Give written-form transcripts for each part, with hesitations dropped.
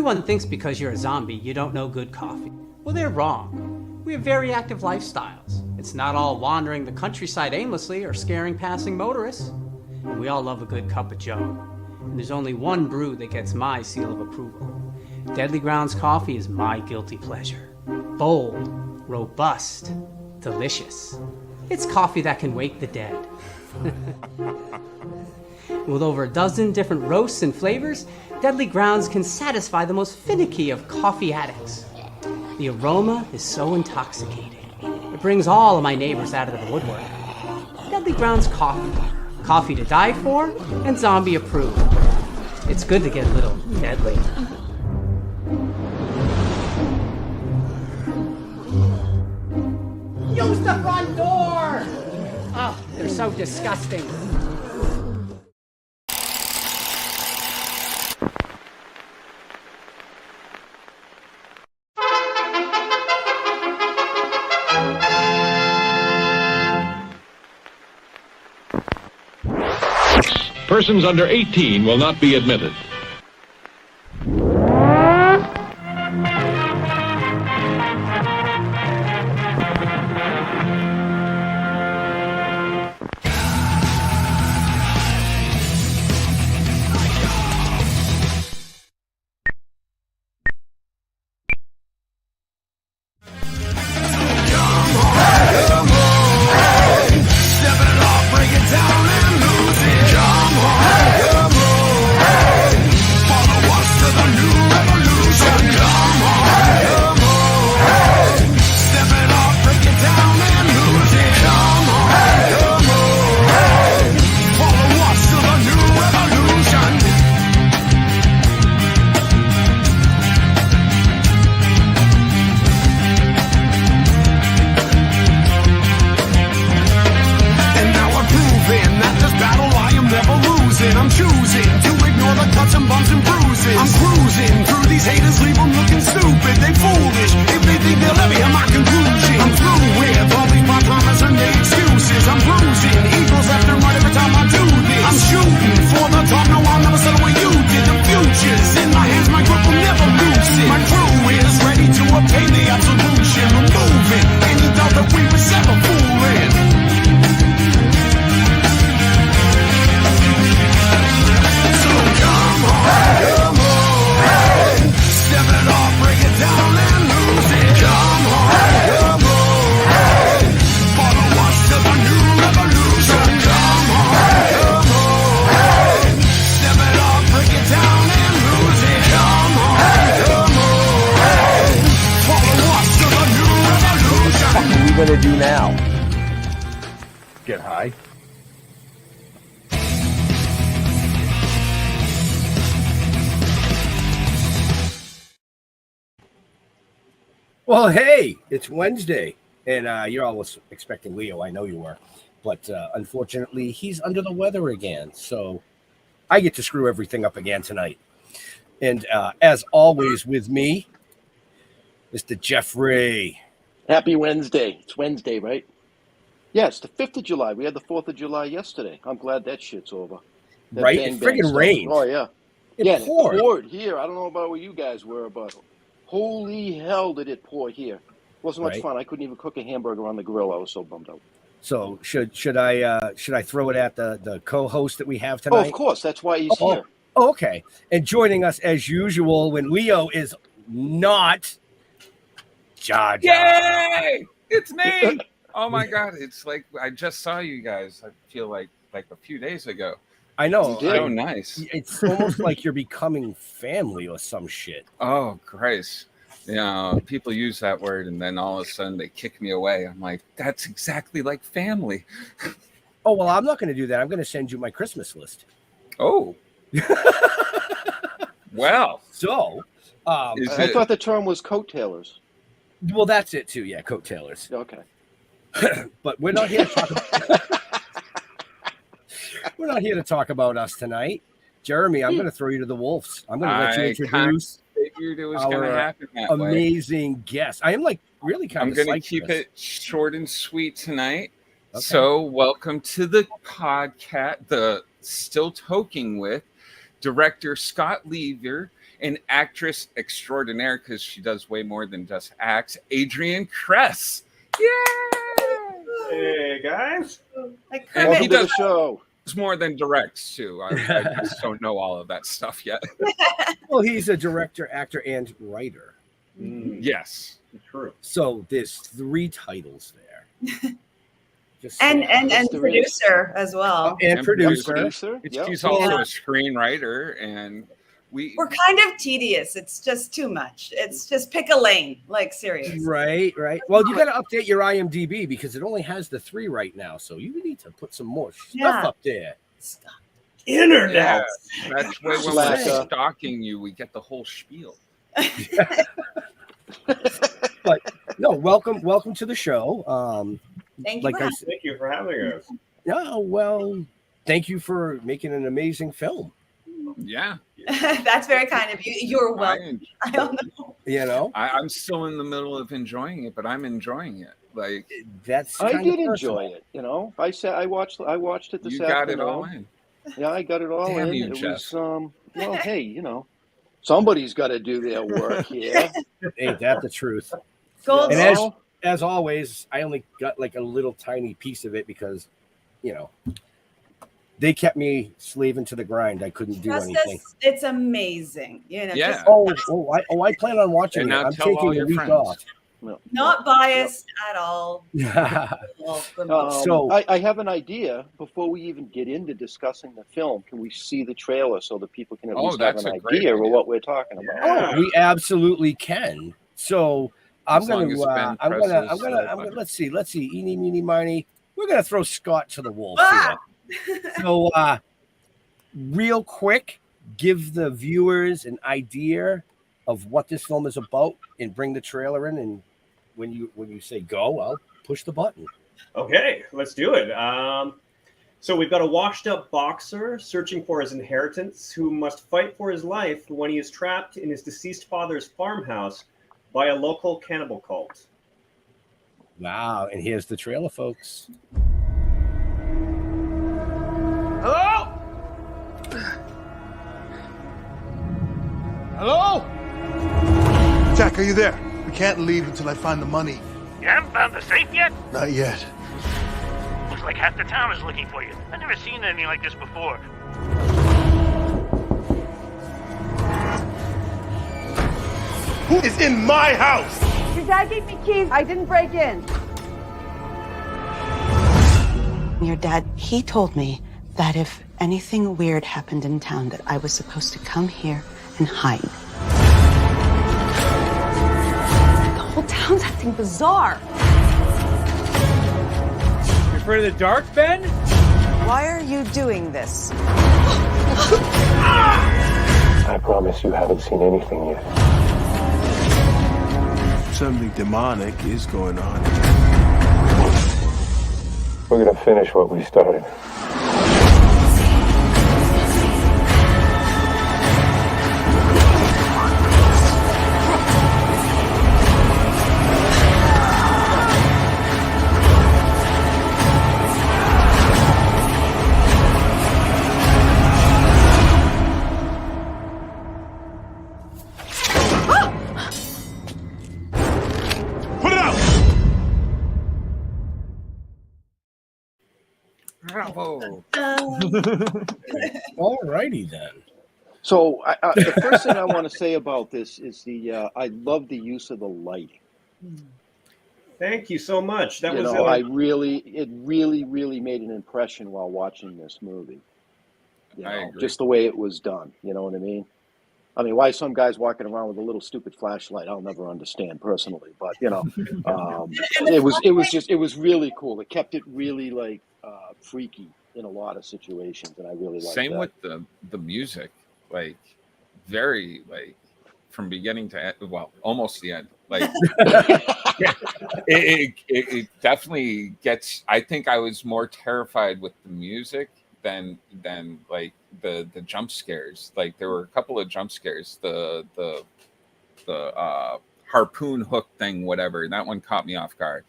Everyone thinks because you're a zombie, you don't know good coffee. Well, they're wrong. We have very active lifestyles. It's not all wandering the countryside aimlessly or scaring passing motorists. And we all love a good cup of joe. And there's only one brew that gets my seal of approval. Deadly Grounds coffee is my guilty pleasure. Bold, robust, delicious. It's coffee that can wake the dead. With over a dozen different roasts and flavors, Deadly Grounds can satisfy the most finicky of coffee addicts. The aroma is so intoxicating. It brings all of my neighbors out of the woodwork. Deadly Grounds coffee. Coffee to die for and zombie approved. It's good to get a little deadly. Use the front door! Oh, they're so disgusting. Persons under 18 will not be admitted. Well, hey, it's Wednesday, and you're always expecting Leo. I know you were, but unfortunately, he's under the weather again, so I get to screw everything up again tonight. And as always with me, Mr. Jeffrey. Happy Wednesday. It's Wednesday, right? Yeah, it's the 5th of July. We had the 4th of July yesterday. I'm glad that shit's over. That right? It friggin' rained. Oh, yeah. It poured here. I don't know about where you guys were, but holy hell did it pour here. Wasn't much fun. I couldn't even cook a hamburger on the grill. I was so bummed out. So should I throw it at the co-host that we have tonight? Oh, of course. That's why he's here. Oh, okay. And joining us as usual when Leo is not Jaja. Yay! It's me. Oh my God. It's like I just saw you guys. I feel like a few days ago. I know. So nice. It's almost like you're becoming family or some shit. Oh, Christ. You know, people use that word and then all of a sudden they kick me away. I'm like, that's exactly like family. Oh, well, I'm not going to do that. I'm going to send you my Christmas list. Oh. Well. So. I thought the term was coattailers. Well, that's it too. Yeah, coattailers. Okay. But we're not here to talk about we're not here to talk about us tonight. Jeremy, I'm going to throw you to the wolves. I'm going to let you introduce figured it was going to happen that amazing guest. I am like really kind of I'm going to keep it short and sweet tonight. Okay. So welcome to the podcast, the Still Toking with director Scott Lever an actress extraordinaire because she does way more than just acts, Adrienne Kress. Yeah. Hey guys. And he Welcome to the does show. more than directs too. I just don't know all of that stuff yet. Well, he's a director, actor, and writer. Yes. True. So there's 3 titles there. Just and Yes, there producer as well. and producer. Yep. He's also a screenwriter, and We're kind of tedious. It's just too much. It's just pick a lane, like seriously. Right. Well, you got to update your IMDb because it only has the 3 right now. So you need to put some more stuff up there. Internet. Yeah, that's why when we're Slacker. stalking you, we get the whole spiel. But no, welcome to the show. Thank you. Like for I having said, Thank you for having us. no, well, thank you for making an amazing film. Yeah. me. That's very kind of you. You're I, welcome. I don't know. You know, I'm still in the middle of enjoying it, but I'm enjoying it. Like, that's I kind did of enjoy it. You know, I watched it this you got afternoon. it all in. Yeah, I got it all Damn in. you, It Jeff. was well, hey, you know, somebody's got to do their work here. Ain't that the truth? Gold. And You know? as always, I only got like a little tiny piece of it because, you know, they kept me slaving to the grind. I couldn't do anything. Justice, it's amazing. You know, Yeah. just I plan on watching And it. now I'm tell all taking a your week friends. off. not biased at all. So- I have an idea. Before we even get into discussing the film, can we see the trailer so that people can at Oh, least have that's an a great idea of idea. what we're talking about? Yeah. Oh, we absolutely can. So I'm As long gonna, as Ben I'm presses gonna, the button. let's see, eeny, meeny, miny. We're gonna throw Scott to the wolves Ah! here. So, real quick, give the viewers an idea of what this film is about, and bring the trailer in. And when you say go, I'll push the button. Okay, let's do it. So we've got a washed-up boxer searching for his inheritance who must fight for his life when he is trapped in his deceased father's farmhouse by a local cannibal cult. Wow! And here's the trailer, folks. Hello? Hello? Jack, are you there? We can't leave until I find the money. You haven't found the safe yet? Not yet. Looks like half the town is looking for you. I've never seen anything like this before. Who is in my house? Your dad gave me keys. I didn't break in. Your dad, he told me that if anything weird happened in town, that I was supposed to come here and hide. The whole town's acting bizarre. You afraid of the dark, Ben? Why are you doing this? I promise you haven't seen anything yet. Something demonic is going on. We're gonna finish what we started. Put it out! Bravo. All righty then. So the first thing I want to say about this is I love the use of the lighting. Thank you so much. That You was know, it really made an impression while watching this movie. You I know, agree. just the way it was done. You know what I mean? I mean, why some guys walking around with a little stupid flashlight, I'll never understand personally. But you know, it was really cool. It kept it really like freaky in a lot of situations, and I really liked Same that. with the music, like very like from beginning to end, well, almost the end. Like it definitely gets. I think I was more terrified with the music than like the jump scares. Like there were a couple of jump scares. The harpoon hook thing, whatever. That one caught me off guard.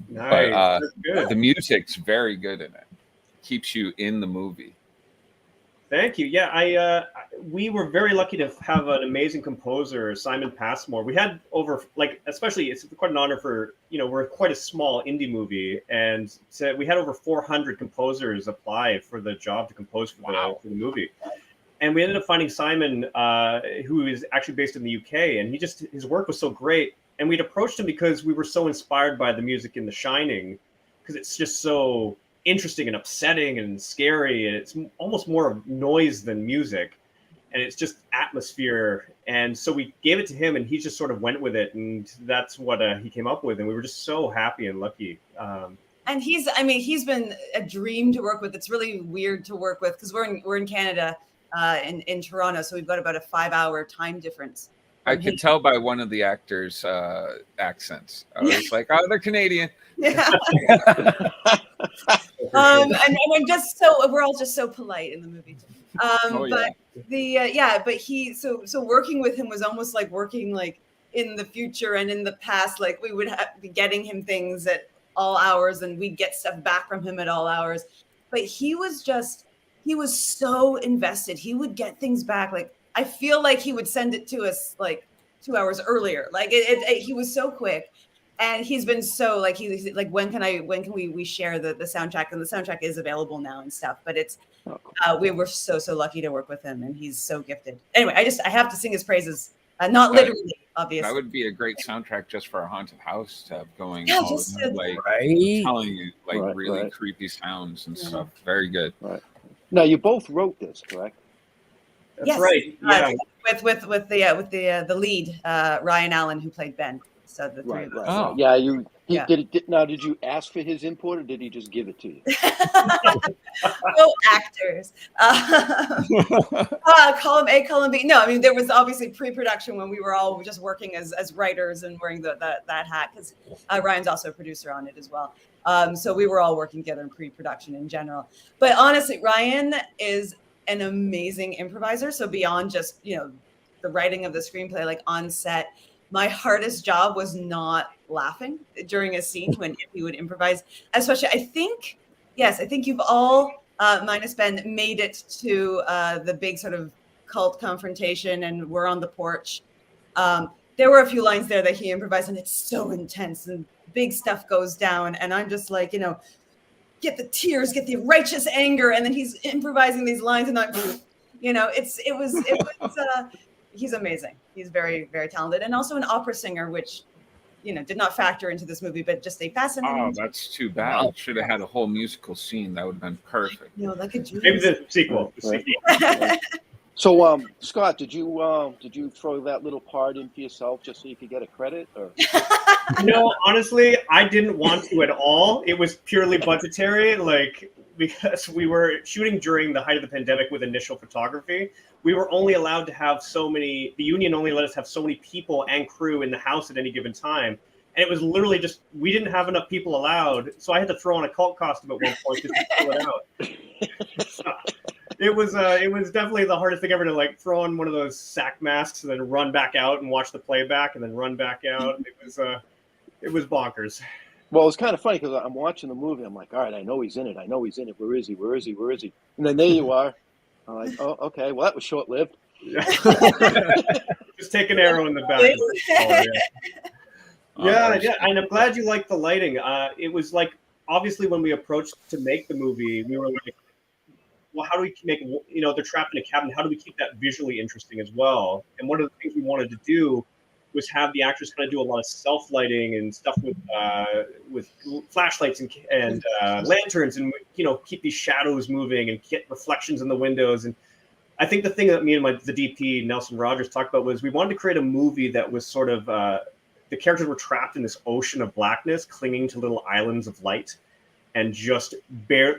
Nice. But That's good. the music's very good in it. Keeps you in the movie. Thank you. Yeah, we were very lucky to have an amazing composer, Simon Passmore. We had over, like, especially it's quite an honor for, we're quite a small indie movie, and so we had over 400 composers apply for the job to compose for the movie. And we ended up finding Simon, who is actually based in the UK, and his work was so great. And we'd approached him because we were so inspired by the music in The Shining, because it's just so interesting and upsetting and scary, and it's almost more of noise than music, and it's just atmosphere. And so we gave it to him, and he just sort of went with it, and that's what he came up with, and we were just so happy and lucky. And he's been a dream to work with. It's really weird to work with because we're in Canada, in Toronto, so we've got about a 5-hour time difference. I could tell by one of the actors' accents. I was like, "Oh, they're Canadian." Yeah. and I'm just we're all just so polite in the movie. But so working with him was almost like working like in the future and in the past. Like we would be getting him things at all hours, and we'd get stuff back from him at all hours. But he was so invested. He would get things back. Like I feel like he would send it to us like 2 hours earlier. Like he was so quick. And he's been so like he's like when can we share the soundtrack, and the soundtrack is available now and stuff, but it's we were so lucky to work with him, and he's so gifted. Anyway, I have to sing his praises, not literally, obviously. That would be a great soundtrack just for a haunted house to have going, telling you really creepy sounds and stuff. Very good. Right. Now you both wrote this, correct? That's right. Yeah. With the lead, Ryan Allen, who played Ben. So the three of us. Oh. Yeah, did you ask for his input, or did he just give it to you? Actors. Column A, column B. No, I mean there was obviously pre-production when we were all just working as writers and wearing that hat, because Ryan's also a producer on it as well. So we were all working together in pre-production in general. But honestly, Ryan is an amazing improviser. So beyond just the writing of the screenplay, like on set, my hardest job was not laughing during a scene when he would improvise. Especially, I think you've all, minus Ben, made it to the big sort of cult confrontation, and we're on the porch. There were a few lines there that he improvised, and it's so intense, and big stuff goes down, and I'm just like, get the tears, get the righteous anger, and then he's improvising these lines, and he's amazing. He's very, very talented, and also an opera singer, which, did not factor into this movie, but just a fascinating. Oh, that's too bad. Wow. Should have had a whole musical scene. That would have been perfect. Like a dream. Maybe the sequel. So, Scott, did you throw that little part in for yourself just so you could get a credit, or? No, honestly, I didn't want to at all. It was purely budgetary, because we were shooting during the height of the pandemic with initial photography. We were only allowed to have the union only let us have so many people and crew in the house at any given time. And it was literally just, we didn't have enough people allowed. So I had to throw on a cult costume at one point just to pull it out. So it was definitely the hardest thing ever to throw on one of those sack masks and then run back out and watch the playback and then run back out. It was bonkers. Well, it's kind of funny because I'm watching the movie. I'm like, all right, I know he's in it. Where is he? And then there you are. I'm like, oh, okay. Well, that was short-lived. Yeah. Just take an arrow in the back. Yeah. And I'm glad you liked the lighting. It was obviously when we approached to make the movie, we were like, well, how do we make, they're trapped in a cabin. How do we keep that visually interesting as well? And one of the things we wanted to do was have the actors kind of do a lot of self-lighting and stuff with flashlights and lanterns, and keep these shadows moving and get reflections in the windows. And I think the thing that me and the DP Nelson Rogers talked about was we wanted to create a movie that was sort of the characters were trapped in this ocean of blackness, clinging to little islands of light, and just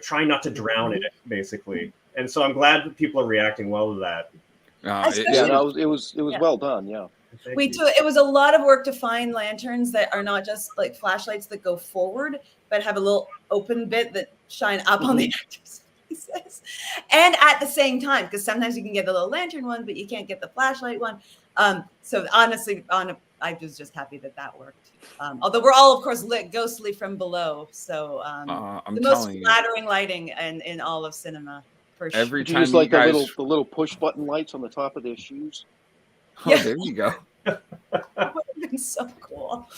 trying not to drown in it, basically. And so I'm glad that people are reacting well to that. It was well done. Yeah. It was a lot of work to find lanterns that are not just like flashlights that go forward, but have a little open bit that shine up on the actors' faces. And at the same time, because sometimes you can get the little lantern one, but you can't get the flashlight one. So honestly, I was just happy that worked. Although we're all, of course, lit ghostly from below. So the most flattering lighting in all of cinema. For sure. Every Did you time use like you guys, the little push button lights on the top of their shoes? oh, there you go. That would have been so cool.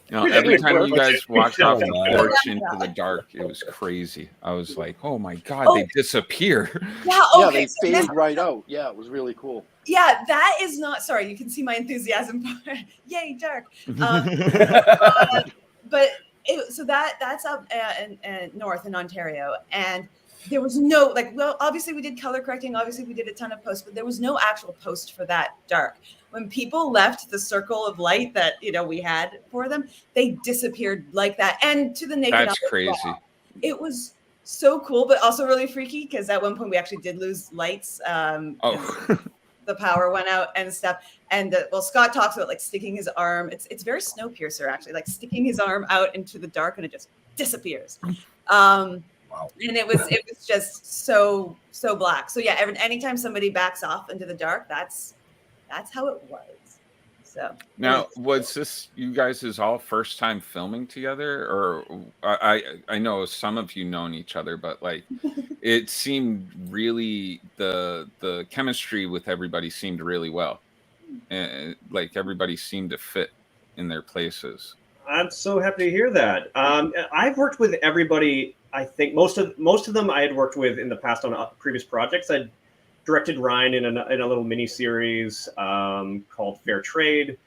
You know, every time you Perfect. guys walked off the Yeah. porch into the dark, it was crazy. I was like, "Oh my god, Oh. they disappear!" Yeah. Yeah, Okay. they so faded this- right out. Yeah, it was really cool. yeah, that is not. Sorry, you can see my enthusiasm. Yay, dark. But so that's up in north in Ontario, and there was no obviously we did color correcting, obviously we did a ton of posts, but there was no actual post for that dark. When people left the circle of light that we had for them, they disappeared like that. And to the naked That's eye as crazy. well. It was so cool, but also really freaky because at one point we actually did lose lights. The power went out and stuff. And Scott talks about like sticking his arm. It's very Snowpiercer actually, like sticking his arm out into the dark and it just disappears. Wow. And it was just so black. So yeah, anytime somebody backs off into the dark, that's how it was. So now, was this you guys' all first time filming together, or I know some of you known each other, but like it seemed really the chemistry with everybody seemed really well, and like everybody seemed to fit in their places. I'm so happy to hear that. I've worked with everybody. I think most of them I had worked with in the past on previous projects. I'd directed Ryan in a little mini series called Fair Trade.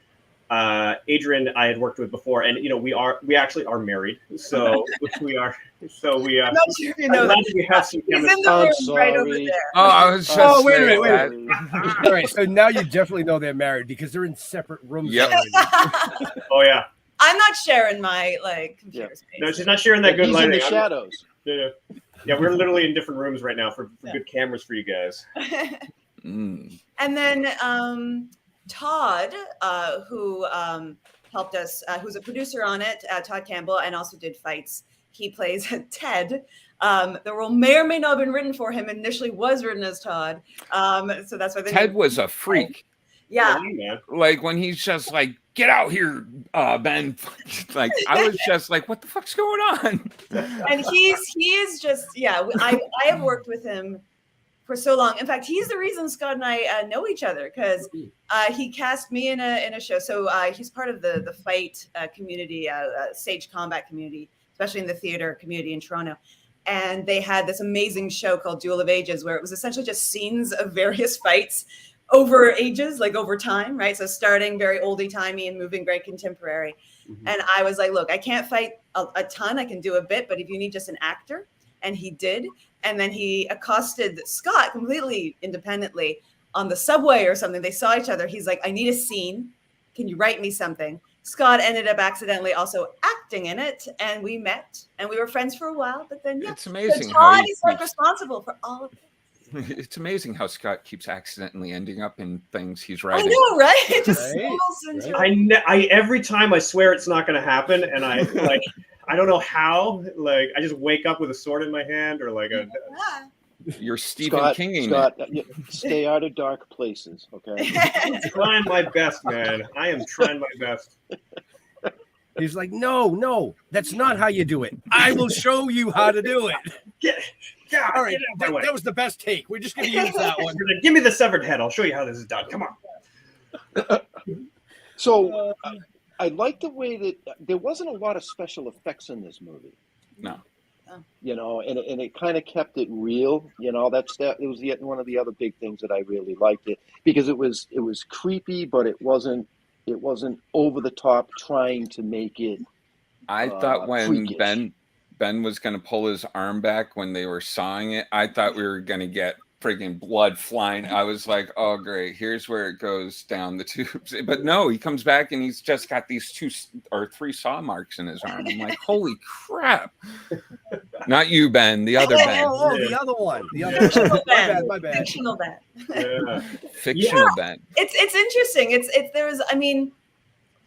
Adrienne I had worked with before, and we actually are married, so we are. So we. I'm not sure if you know that. We have some He's in chemistry. the room right over there. Oh, I was just wait a saying minute. that. All right, so now you definitely know they're married because they're in separate rooms. Yep. already. Oh yeah. I'm not sharing my computer space. No, she's not sharing that good He's lighting. in the shadows. Yeah, we're literally in different rooms right now for good cameras for you guys. Mm. And then Todd, who helped us, who's a producer on it, Todd Campbell, and also did fights. He plays Ted. The role may or may not have been written for him. Initially was written as Todd. So that's why Ted was a freak. Yeah. Like when he's just like, "Get out here, Ben." Like I was just like, "What the fuck's going on?" And he is just I have worked with him for so long. In fact, he's the reason Scott and I know each other because he cast me in a show. So he's part of the fight community, stage combat community, especially in the theater community in Toronto. And they had this amazing show called Duel of Ages, where it was essentially just scenes of various fights over ages, like over time, right? So starting very oldie-timey and moving very contemporary. Mm-hmm. And I was like, look, I can't fight a ton. I can do a bit, but if you need just an actor, and he did. And then he accosted Scott completely independently on the subway or something. They saw each other. He's like, I need a scene. Can you write me something? Scott ended up accidentally also acting in it. And we met and we were friends for a while. But then, It's amazing so how Todd is like responsible for all of it. It's amazing how Scott keeps accidentally ending up in things he's I writing. know, right? It just stumbles into I every time I swear it's not going to happen, and I like I don't know how. Like I just wake up with a sword in my hand, or like a. You're Stephen Kinging. Scott, stay out of dark places, okay? I'm trying my best, man. I am trying my best. He's like, no, that's not how you do it. I will show you how to do it. All right, that was the best take. We're just going to use that one. Give me the severed head. I'll show you how this is done. Come on. So I like the way that there wasn't a lot of special effects in this movie. No. And it kind of kept it real. It was one of the other big things that I really liked it because it was creepy, but it wasn't over the top trying to make it. I thought when freakish. Ben was going to pull his arm back when they were sawing it, I thought we were going to get friggin' blood flying. I was like, oh, great. Here's where it goes down the tubes. But no, he comes back and he's just got these 2 or 3 saw marks in his arm. I'm like, holy crap. Not you, Ben. The other Ben. Oh, the other one. The other my bad. Fictional Ben. Yeah. Fictional Ben. It's interesting.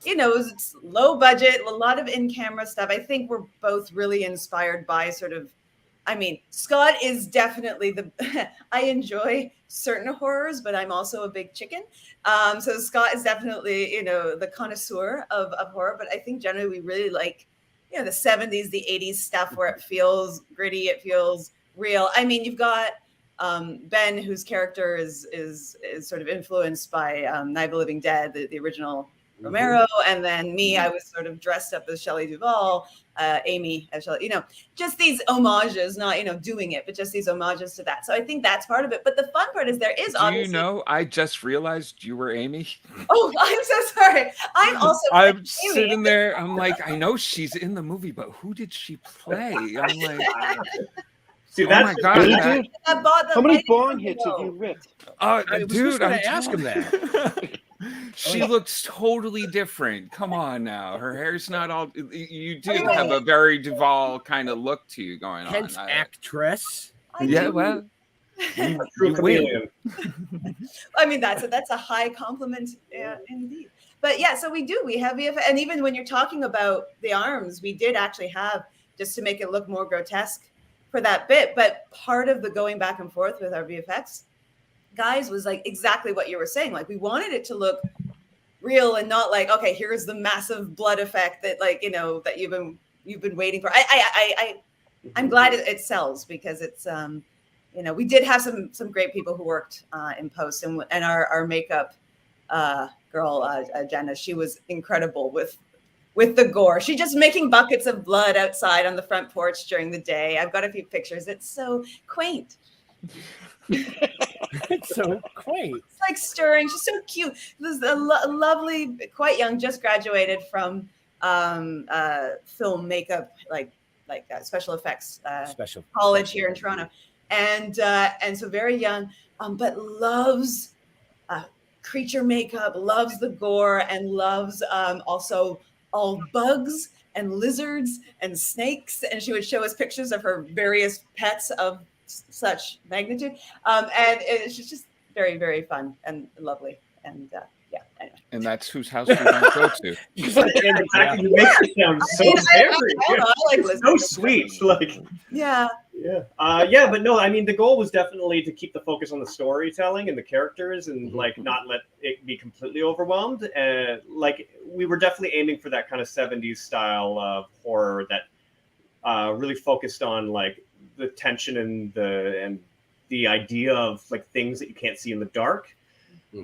It's low budget, a lot of in-camera stuff. I think we're both really inspired by Scott is definitely I enjoy certain horrors, but I'm also a big chicken. So Scott is definitely, the connoisseur of horror, but I think generally we really like, the 70s, the 80s stuff where it feels gritty, it feels real. I mean, you've got Ben, whose character is sort of influenced by Night of the Living Dead, the original Romero, and then me, I was sort of dressed up as Shelley Duvall, Amy as Shelley, just these homages, not, doing it, but just these homages to that. So I think that's part of it. But the fun part is there is obviously. I just realized you were Amy. Oh, I'm so sorry. I'm sitting there. I'm like, I know she's in the movie, but who did she play? I'm like, see, oh my God. How many bong hits have you ripped? I was just going to ask him that. She looks totally different. Come on now. Her hair's not all. You do have a very Duvall kind of look to you going on. Hence actress. Yeah, well. True chameleon. I mean, that's a high compliment indeed. But yeah, so we have, and even when you're talking about the arms, we did actually have, just to make it look more grotesque for that bit. But part of the going back and forth with our VFX guys was like exactly what you were saying. Like we wanted it to look real and not like, okay, here's the massive blood effect that that you've been waiting for. I'm glad it sells because it's we did have some great people who worked in post and our makeup girl Jenna, she was incredible with the gore. She's just making buckets of blood outside on the front porch during the day. I've got a few pictures. It's so quaint. It's so quaint. It's like stirring. She's so cute. This is a lovely, quite young, just graduated from film makeup, like special effects college here in Toronto, and so very young, but loves creature makeup, loves the gore, and loves also all bugs and lizards and snakes. And she would show us pictures of her various pets of such magnitude, and it's just very, very fun and lovely, and anyway. And that's whose house we don't go to. Exactly. You make it sound so scary. So sweet. Yeah. But no, I mean, the goal was definitely to keep the focus on the storytelling and the characters, and not let it be completely overwhelmed. We were definitely aiming for that kind of 70s style of horror that really focused on the tension and the idea of things that you can't see in the dark,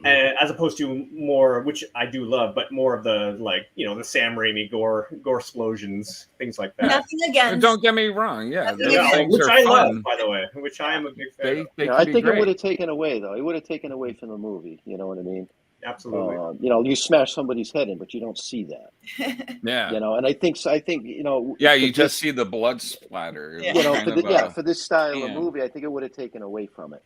as opposed to more, which I do love, but more of the the Sam Raimi gore explosions, things like that. Nothing against. Don't get me wrong, which I love, by the way, which I am a big fan. I think it would have taken away though. It would have taken away from the movie. You know what I mean? Absolutely. You smash somebody's head in, but you don't see that. Yeah. And I think Yeah, you just see the blood splatter. For this style of movie, I think it would have taken away from it.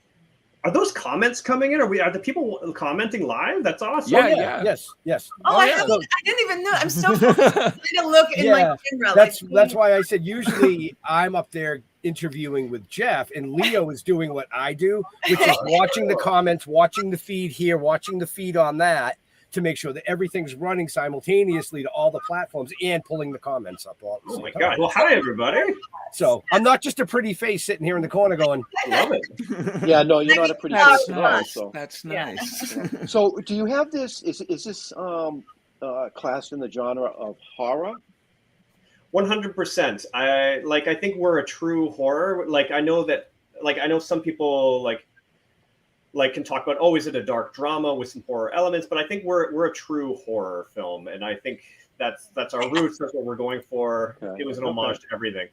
Are those comments coming in? Are the people commenting live? That's awesome. Yeah. Yes. Oh, I didn't even know. I'm so trying to look in my camera. That's why I said usually I'm up there interviewing with Jeff, and Leo is doing what I do, which is watching the comments, watching the feed here, watching the feed on that, to make sure that everything's running simultaneously to all the platforms and pulling the comments up. Oh my God. Well, hi, everybody. So I'm not just a pretty face sitting here in the corner going, love it. Yeah, no, you're not a pretty face. That's nice. So do you have this, is this classed in the genre of horror? 100%. I think we're a true horror. I know some people can talk about, is it a dark drama with some horror elements? But I think we're a true horror film, and I think that's our roots. That's what we're going for. Okay. It was an homage to everything.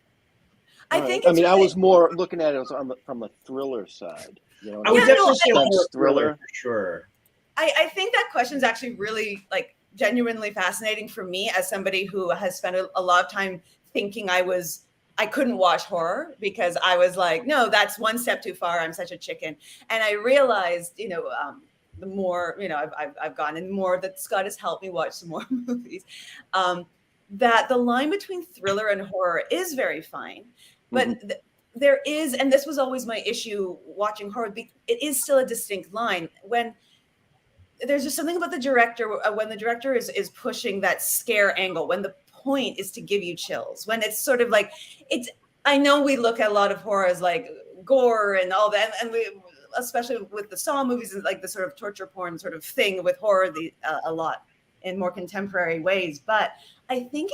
I think. I was more looking at it from the thriller side. I would definitely say a thriller for sure. I think that question is actually really genuinely fascinating for me as somebody who has spent a lot of time thinking I couldn't watch horror because I was like, no, that's one step too far. I'm such a chicken. And I realized, the more, I've gone and more that Scott has helped me watch some more movies, that the line between thriller and horror is very fine. But there is, and this was always my issue watching horror, it is still a distinct line. When there's just something about the director, when the director is pushing that scare angle, when the point is to give you chills, when it's sort of I know we look at a lot of horror as gore and all that, and we, especially with the Saw movies, and the sort of torture porn sort of thing with horror, a lot in more contemporary ways. But I think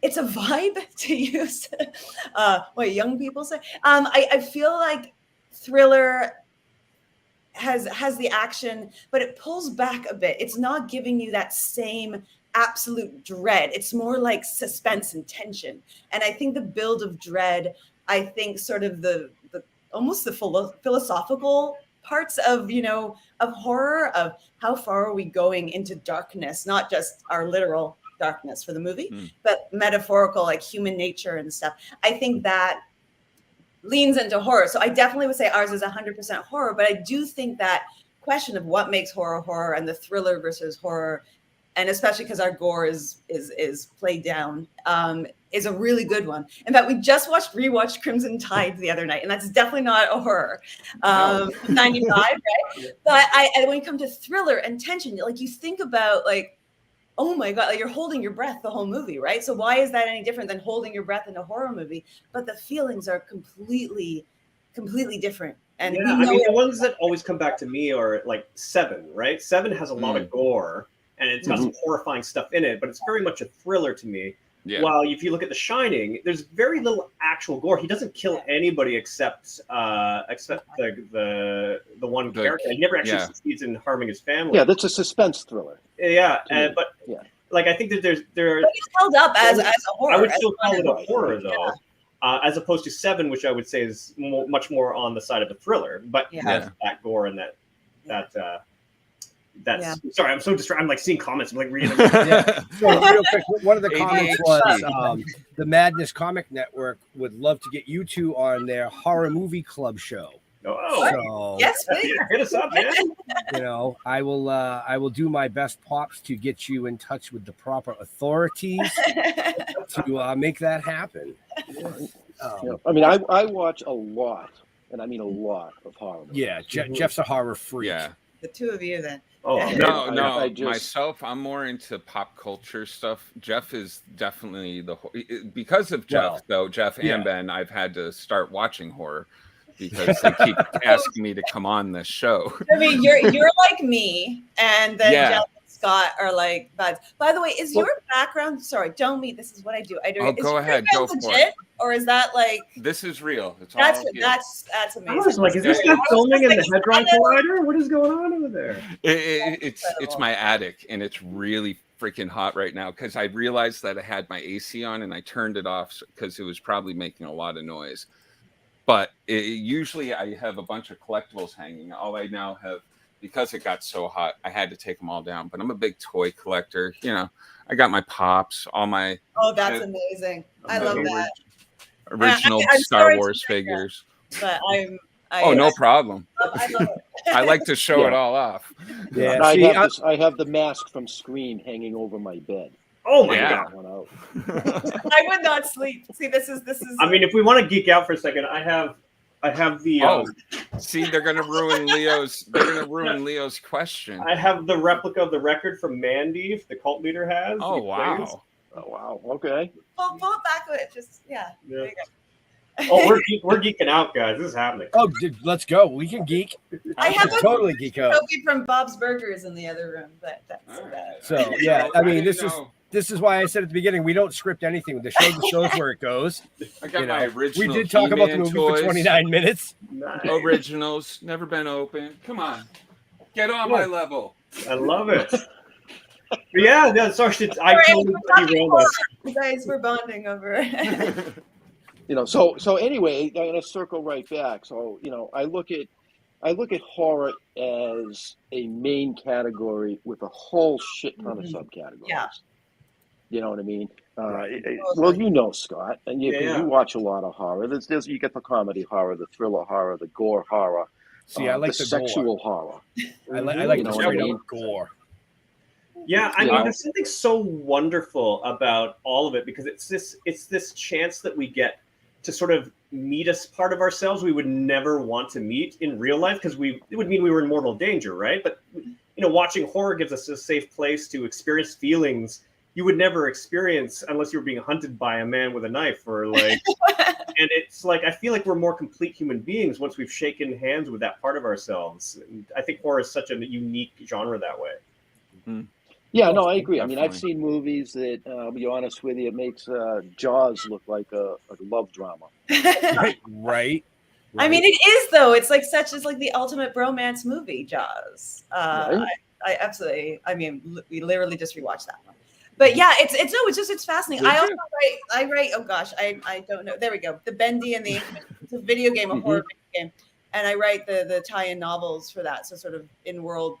it's a vibe to use what young people say. I feel like thriller has the action, but it pulls back a bit. It's not giving you that same absolute dread. It's more like suspense and tension. And I think the build of dread, I think sort of the almost the philosophical parts of, you know, of horror, of how far are we going into darkness, not just our literal darkness for the movie, but metaphorical, like human nature and stuff. I think that leans into horror. So I definitely would say ours is 100% horror, but I do think that question of what makes horror and the thriller versus horror, and especially because our gore is played down, is a really good one. In fact, we just rewatched Crimson Tide the other night, and that's definitely not a horror. 95, right? But when you come to thriller and tension, like you think about like, oh my God, like you're holding your breath the whole movie, right? So why is that any different than holding your breath in a horror movie? But the feelings are completely different. And yeah, I mean, the ones that always come back to me are like Seven, right? Seven has a lot of gore, and it's got some horrifying stuff in it, but it's very much a thriller to me. Yeah. While if you look at The Shining, there's very little actual gore. He doesn't kill anybody except the one character. He never actually succeeds in harming his family. Yeah, that's a suspense thriller. Yeah, but like I think that there. But it's held up as a horror. I would still call it a horror though, as opposed to Seven, which I would say is much more on the side of a thriller, but has that gore and that's sorry, I'm so distracted. I'm like seeing comments. I'm like reading. So real quick, one of the comments was the Madness Comic Network would love to get you two on their horror movie club show. Oh, so, yes, please. Hit us up, man. You know, I will do my best, Pops, to get you in touch with the proper authorities to make that happen. I mean, I watch a lot, and I mean a lot of horror movies. Yeah, Jeff's a horror freak. Yeah. The two of you then. Oh no! Myself, I'm more into pop culture stuff. Jeff is definitely because of Jeff, Jeff and Ben. I've had to start watching horror because they keep asking me to come on this show. I mean, you're like me, and then Jeff and Scott are like buds. By the way, is your background? Sorry, don't me. This is what I do. Go ahead. Go for it. Or is that like? This is real. It's that's amazing. I was like, is this guy filming in the Hadron Collider? What is going on over there? It's my attic, and it's really freaking hot right now because I realized that I had my AC on and I turned it off because it was probably making a lot of noise. But usually I have a bunch of collectibles hanging. All I now have, because it got so hot, I had to take them all down. But I'm a big toy collector. You know, I got my Pops, all my. Oh, that's amazing! I love that. Original Star Wars figures. But no problem. I love it. I like to show it all off. Yeah, I have the mask from Scream hanging over my bed. Oh my God! I would not sleep. See, this is. I mean, if we want to geek out for a second, I have the. See, they're gonna ruin Leo's. They're gonna ruin Leo's question. I have the replica of the record from Mandy, the cult leader has. Oh wow! Oh wow! Okay. Pull it back with it. Just There you go. Oh, we're geeking out, guys. This is happening. Oh, dude, let's go. We can geek. I have totally geek out. Trophy from Bob's Burgers in the other room, but that's So yeah, I mean, this is why I said at the beginning we don't script anything. The show just shows where it goes. I got my original. We did talk about the movie toys. for 29 minutes. Nice. Originals, never been open. Come on, get on my level. I love it. Yeah, sorry. I totally derailed us. You guys were bonding over. So anyway, I'm gonna circle right back. So I look at horror as a main category with a whole shit ton of subcategories. Yeah. You know what I mean? Well, Scott, and you watch a lot of horror. There's you get the comedy horror, the thriller horror, the gore horror. See, I like the sexual gore. horror. I like the straight up gore. Yeah, I mean, there's something so wonderful about all of it because it's this chance that we get to sort of meet a part of ourselves we would never want to meet in real life because it would mean we were in mortal danger, right? But watching horror gives us a safe place to experience feelings you would never experience unless you were being hunted by a man with a knife or like. And it's like I feel like we're more complete human beings once we've shaken hands with that part of ourselves. And I think horror is such a unique genre that way. Mm-hmm. Yeah, no, I agree. I mean, I've Definitely. seen movies that, I'll be honest with you, it makes Jaws look like a love drama. Right. I mean, it is though. It's like such as like the ultimate bromance movie, Jaws. Right. I absolutely. I mean, we literally just rewatched that one. But yeah, it's fascinating. Did I also you? write. Oh gosh, I don't know. There we go. The Bendy and the Infamous. It's a video game, a horror video game, and I write the tie-in novels for that. So sort of in world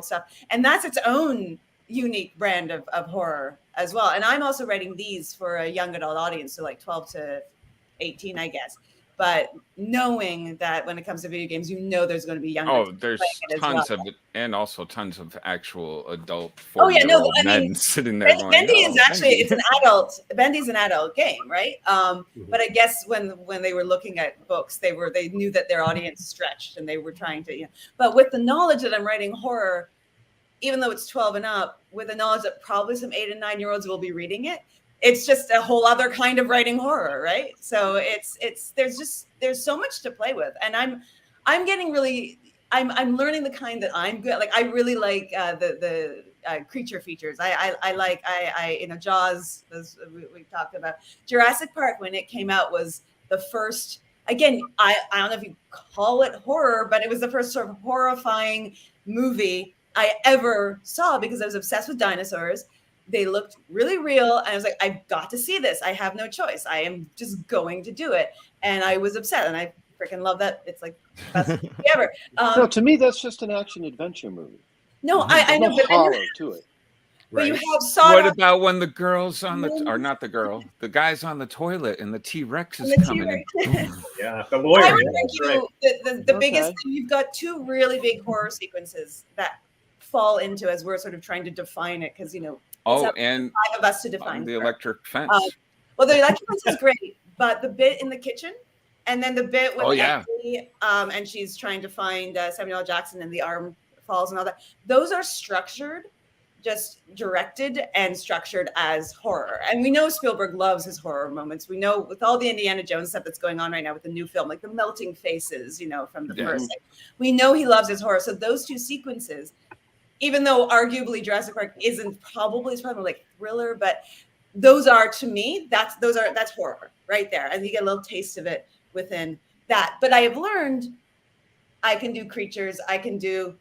stuff, and that's its own unique brand of horror as well. And I'm also writing these for a young adult audience, so like 12 to 18, I guess. But knowing that when it comes to video games, there's going to be younger. Oh, there's tons of it, and also tons of actual adult 40-year-old men sitting there going, Bendy is actually Bendy. Bendy's an adult game, right? But I guess when they were looking at books, they knew that their audience stretched, and they were trying to. But with the knowledge that I'm writing horror, even though it's 12 and up, with the knowledge that probably some 8 and 9-year-olds will be reading it, it's just a whole other kind of writing horror, right? So there's so much to play with, and I'm getting really I'm learning the kind that I'm good. Like I really like the creature features. I like Jaws, as we talked about. Jurassic Park, when it came out, was the first. Again, I don't know if you call it horror, but it was the first sort of horrifying movie I ever saw because I was obsessed with dinosaurs. They looked really real. And I was like, I've got to see this. I have no choice. I am just going to do it. And I was upset. And I freaking love that. It's like the best movie ever. No, to me, that's just an action adventure movie. No, I know. No horror to it. But you Right. have sawed What off about when the girls on the guy's on the toilet and the T-Rex is the coming in? T-Rex. Yeah, the lawyer. I would yeah, argue right. the biggest thing, you've got two really big horror sequences that fall into, as we're sort of trying to define it, because Oh, up to and 5 of us to define the horror. electric fence. Well, the electric fence is great, but the bit in the kitchen, and then the bit with Emily, and she's trying to find Samuel L. Jackson, and the arm falls and all that. Those are structured, just directed and structured as horror. And we know Spielberg loves his horror moments. We know with all the Indiana Jones stuff that's going on right now with the new film, like the melting faces, from the first. We know he loves his horror. So those two sequences, even though arguably Jurassic Park it's probably like thriller, but those are, to me, that's horror right there. And you get a little taste of it within that. But I have learned I can do creatures. I can do,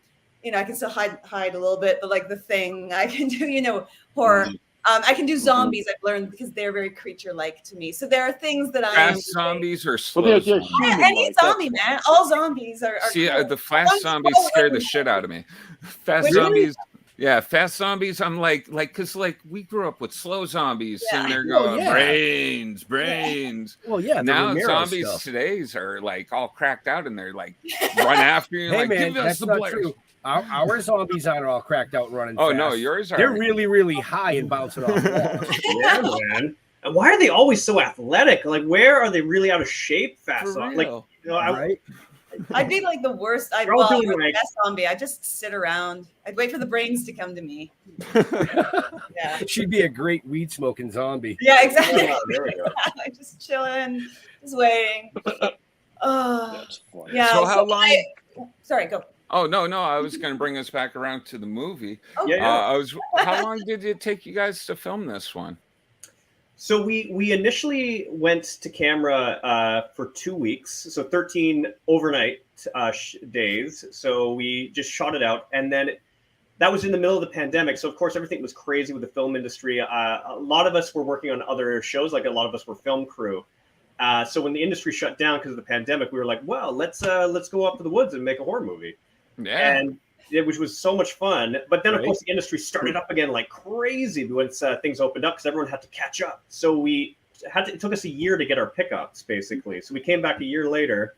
I can still hide a little bit, but like The Thing, I can do, horror. I can do zombies. I've learned because they're very creature-like to me. So there are things that Fast zombies or slow they're zombies? any zombie, man. All zombies are See, cool. the fast zombies scare the shit out of me. Fast zombies. Yeah, fast zombies. I'm like, because we grew up with slow zombies, and they're going brains. Well, yeah. the Now Romero zombies stuff. today's are like all cracked out, and they're like run after you. Hey Like, man, give us that's the not Blairs. true. Our zombies aren't all cracked out running. Oh fast. no, yours are. They're really, really high and bouncing off walls. Yeah, man. And why are they always so athletic? Like, where are they really out of shape? Fast, For like, real. Right? I'd be like the worst. I'm They're all doing the like- best zombie. I just sit around. I'd wait for the brains to come to me. Yeah. She'd be a great weed smoking zombie. Yeah, exactly. Oh, there we go. Just chilling, just waiting. That's funny. Yeah. So how long? Sorry, go. Oh no, I was going to bring us back around to the movie. Oh, Yeah. How long did it take you guys to film this one? So we initially went to camera for 2 weeks, so 13 overnight days. So we just shot it out, and then that was in the middle of the pandemic. So of course everything was crazy with the film industry. A lot of us were working on other shows, like a lot of us were film crew. So when the industry shut down because of the pandemic, we were like, well, let's go up to the woods and make a horror movie. Yeah. And which was so much fun. But then, of course, the industry started up again like crazy once things opened up because everyone had to catch up. So it took us a year to get our pickups, basically. So we came back a year later,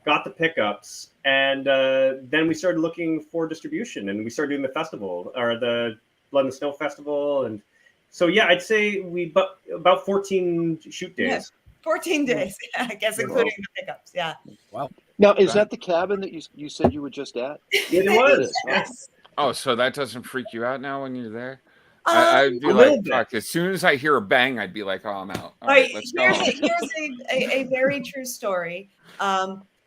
got the pickups, and then we started looking for distribution. And we started doing the festival, or the Blood and Snow Festival. And so, yeah, I'd say about 14 shoot days. Yeah. 14 days, I guess, including the pickups. Yeah. Wow. Now, is that the cabin that you said you were just at? It was. Yes. Oh, so that doesn't freak you out now when you're there? I'd be a like, little bit. fuck. As soon as I hear a bang, I'd be like, oh, I'm out. All Right. right, let's go. Here's a very true story.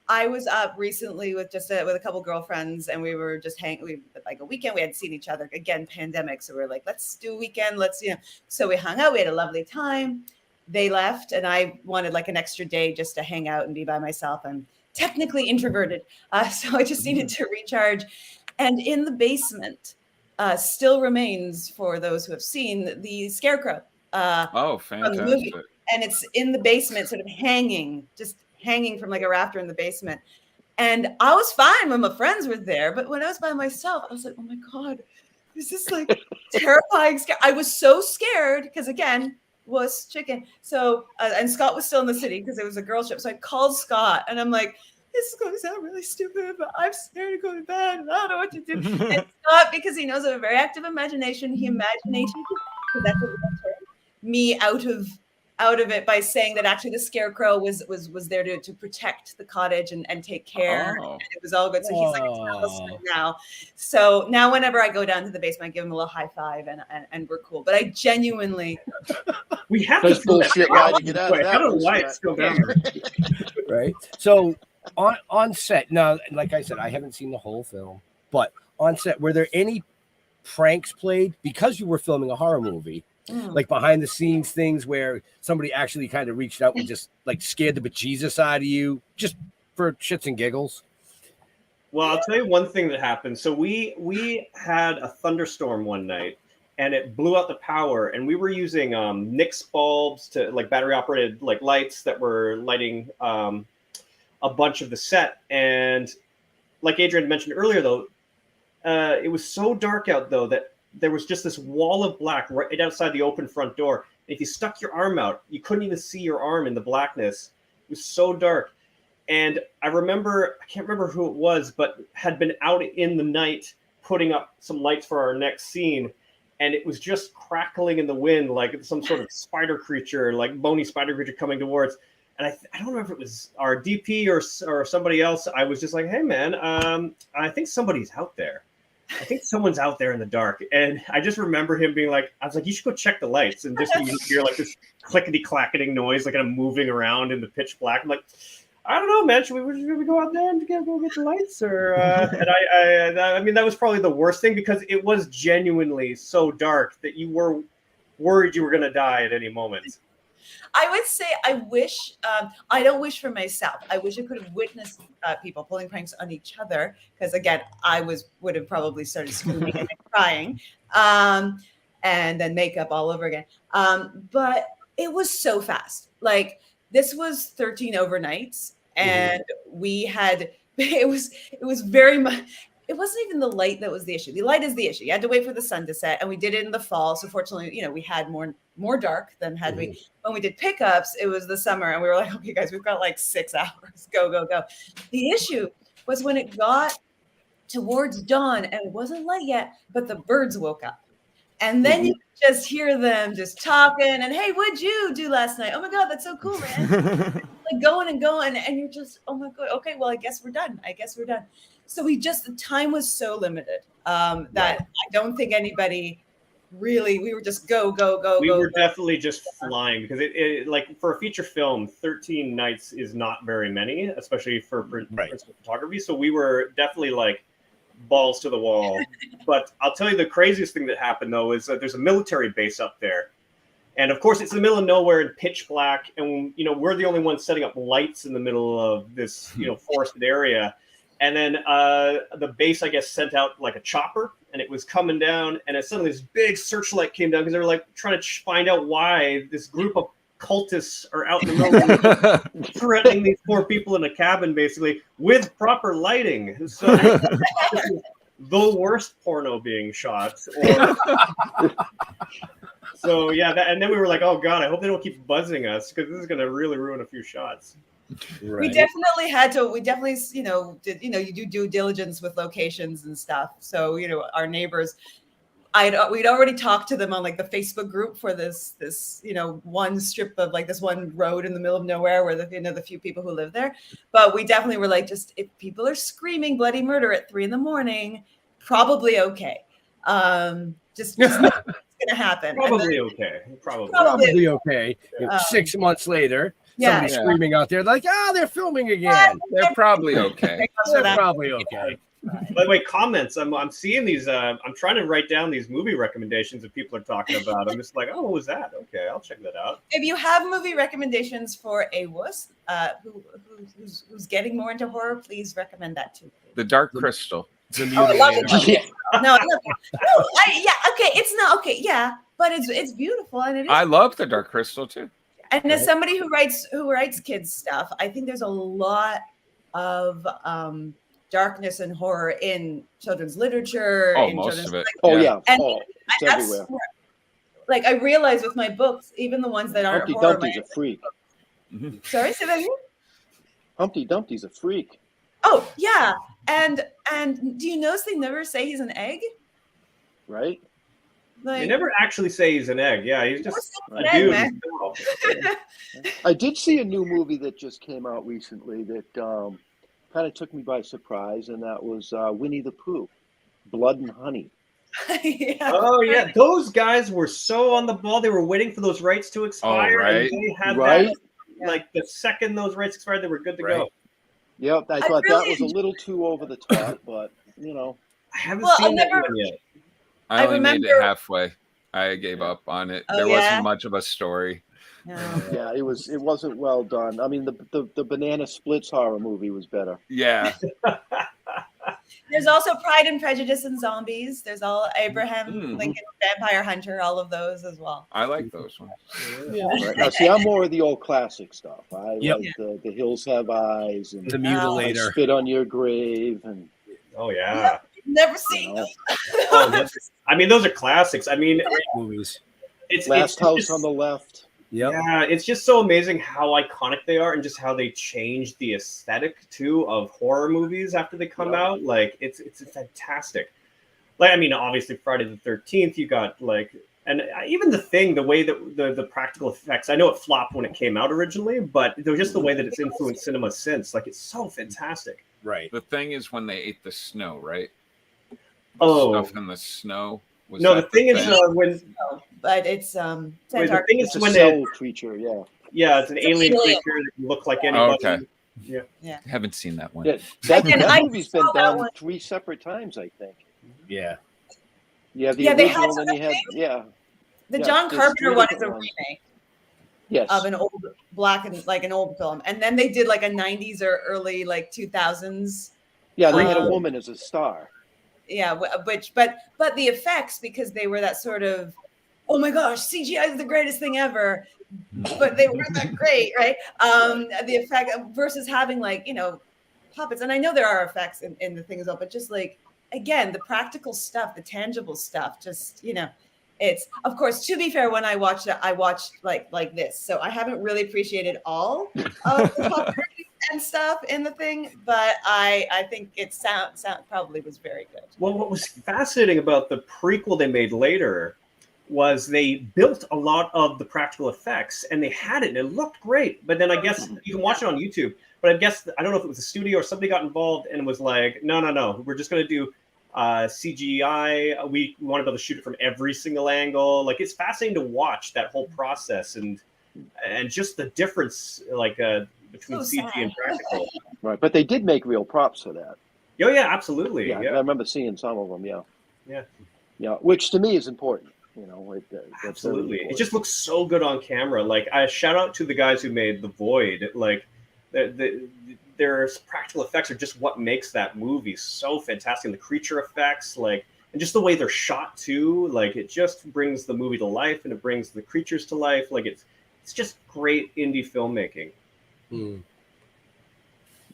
I was up recently with with a couple girlfriends, and we were just like a weekend. We hadn't seen each other again, pandemic. So we are like, let's do a weekend. So we hung out. We had a lovely time. They left, and I wanted like an extra day just to hang out and be by myself. I'm technically introverted, so I just needed to recharge. And in the basement still remains, for those who have seen, the scarecrow. Oh, fantastic! From the movie. And it's in the basement, sort of hanging from like a rafter in the basement. And I was fine when my friends were there, but when I was by myself, I was like, oh my God, this is like terrifying. I was so scared because, again, was chicken. So, and Scott was still in the city because it was a girl trip. So I called Scott and I'm like, this is going to sound really stupid, but I'm scared to go to bed and I don't know what to do. And Scott, because he knows I have a very active imagination, he imaginated, because that's what me out of it by saying that actually the scarecrow was there to protect the cottage and take care. And it was all good. So he's like, tell us now. So now whenever I go down to the basement, I give him a little high five and we're cool. But I genuinely we have That's to bullshit. Why to get out of that? I don't know why it's still down there. Right. So on set, now, like I said, I haven't seen the whole film, but on set, were there any pranks played because you were filming a horror movie? Like behind the scenes things where somebody actually kind of reached out and just like scared the bejesus out of you just for shits and giggles? Well, I'll tell you one thing that happened. So we had a thunderstorm one night and it blew out the power, and we were using Nix bulbs to like battery operated like lights that were lighting a bunch of the set. And like Adrienne mentioned earlier, though, it was so dark out though that there was just this wall of black right outside the open front door. If you stuck your arm out, you couldn't even see your arm in the blackness. It was so dark. And I can't remember who it was, but had been out in the night putting up some lights for our next scene. And it was just crackling in the wind, like some sort of spider creature, like bony spider creature coming towards. And I don't know if it was our DP or somebody else. I was just like, hey, man, I think somebody's out there. I think someone's out there in the dark. And I just remember him being like, I was like, you should go check the lights. And just you hear like this clickety-clacketing noise, like kind of moving around in the pitch black. I'm like, I don't know, man. Should we go out there and go get the lights? Or and I mean, that was probably the worst thing because it was genuinely so dark that you were worried you were going to die at any moment. I would say I wish, I don't wish for myself. I wish I could have witnessed people pulling pranks on each other. Because again, would have probably started screaming and crying and then makeup all over again. But it was so fast. Like this was 13 overnights and we had, it was very much, it wasn't even the light that was the issue. The light is the issue. You had to wait for the sun to set, and we did it in the fall. So fortunately, we had more dark than had we when we did pickups. It was the summer, and we were like, okay, guys, we've got like 6 hours. Go, go, go. The issue was when it got towards dawn, and it wasn't light yet, but the birds woke up. And then you could just hear them just talking and, hey, what'd you do last night? Oh my God, that's so cool, man. Like going and going. And you're just, oh my God, okay, well, I guess we're done. So the time was so limited that I don't think anybody really, we were just go. We were definitely just flying because it like for a feature film, 13 nights is not very many, especially for principal photography. So we were definitely like balls to the wall. But I'll tell you the craziest thing that happened though is that there's a military base up there. And of course it's in the middle of nowhere in pitch black. And we're the only ones setting up lights in the middle of this, forested area. And then the base, I guess, sent out like a chopper and it was coming down. And suddenly this big searchlight came down because they were like trying to find out why this group of cultists are out in the middle of the threatening these poor people in a cabin, basically, with proper lighting. So the worst porno being shot. So, yeah. And then we were like, oh, God, I hope they don't keep buzzing us because this is going to really ruin a few shots. Right. We definitely had to. We definitely, did you do due diligence with locations and stuff. So our neighbors, we'd already talked to them on like the Facebook group for this one strip of like this one road in the middle of nowhere where the few people who live there. But we definitely were like, just if people are screaming bloody murder at 3 a.m, probably okay. Just it's gonna happen. Probably okay. Probably okay. 6 months later. Somebody screaming out there like, they're filming again. They're probably okay. They're probably okay. By the way, comments. I'm seeing these. I'm trying to write down these movie recommendations that people are talking about. I'm just like, oh, what was that? Okay, I'll check that out. If you have movie recommendations for a wuss who's getting more into horror, please recommend that too. The Dark Crystal. I love it. Yeah. No, okay, it's not okay. Yeah, but it's beautiful and it is. I love the Dark Crystal too. And as somebody who writes kids stuff, I think there's a lot of darkness and horror in children's literature. Oh, in most of it. And it's everywhere. Like I realize with my books, even the ones that aren't Humpty horror. Dumpty's a freak. Sorry, say that again? Humpty Dumpty's a freak. Oh yeah, and do you notice they never say he's an egg? Right. Like, They never actually say he's an egg. Yeah, he's just a egg, dude. man. I did see a new movie that just came out recently that kind of took me by surprise, and that was Winnie the Pooh, Blood and Honey. Oh yeah, those guys were so on the ball. They were waiting for those rights to expire, right. and they had Right. that. Like the second those rights expired, they were good to go. Yep, I thought that was a little too over the top, but I haven't Well, seen that I'll one yet. I only made remember- it halfway. I gave up on it. Oh, There yeah? wasn't much of a story. yeah, it wasn't well done. I mean, the Banana Splits horror movie was better. Yeah. There's also Pride and Prejudice and Zombies. There's all Abraham Lincoln, Vampire Hunter, all of those as well. I like those ones. Right. Now, see, I'm more of the old classic stuff. I Yep. like the Hills Have Eyes and The Mutilator. Spit on Your Grave and Oh yeah. Never seen them. I mean, those are classics. I mean, Movies. it's Last House just- on the Left. Yep. Yeah, it's just so amazing how iconic they are and just how they changed the aesthetic too of horror movies after they come out. Like it's fantastic. Like I mean, obviously Friday the 13th, you got like, and even The Thing, the way that the practical effects. I know it flopped when it came out originally, but they're just the way that it's influenced cinema since. Like it's so fantastic. Right. The thing is when they ate the snow, right? Oh. Stuff in the snow. Was No, that the thing is when. But it's Wait, the thing is It's a when cell creature, yeah, it's an alien alien. creature that can look like anybody. okay. Yeah. Haven't seen that one. Yeah, that I movie's been saw that done one. 3 separate times, I think. Yeah. You have the Yeah, they had original, and then you had The Yeah, John there's Carpenter 3 one is a different ones. remake Yes. of an old black and like an old film, and then they did like a 90s or early like 2000s. Yeah, they had a woman as a star. Yeah, but the effects, because they were that sort of, oh my gosh, CGI is the greatest thing ever, but they weren't that great, right? The effect versus having like puppets, and I know there are effects in the thing as well, but just like again the practical stuff, the tangible stuff, just it's of course, to be fair, when I watched it, I watched like this, so I haven't really appreciated all of the puppetry and stuff in the thing, but I think it sound probably was very good. Well, what was fascinating about the prequel they made later was they built a lot of the practical effects and they had it and it looked great. But then I guess you can watch it on YouTube. But I guess I don't know if it was a studio or somebody got involved and was like, no, we're just going to do CGI. We want to be able to shoot it from every single angle. Like it's fascinating to watch that whole process and just the difference between CG and practical. Right, but they did make real props for that. Oh yeah, absolutely. Yeah, Yeah. I remember seeing some of them. Yeah. Yeah, which to me is important. That's Absolutely. very It just looks so good on camera. Like I shout out to the guys who made The Void. Like their practical effects are just what makes that movie so fantastic. And the creature effects, and just the way they're shot too. Like it just brings the movie to life and it brings the creatures to life. Like it's just great indie filmmaking.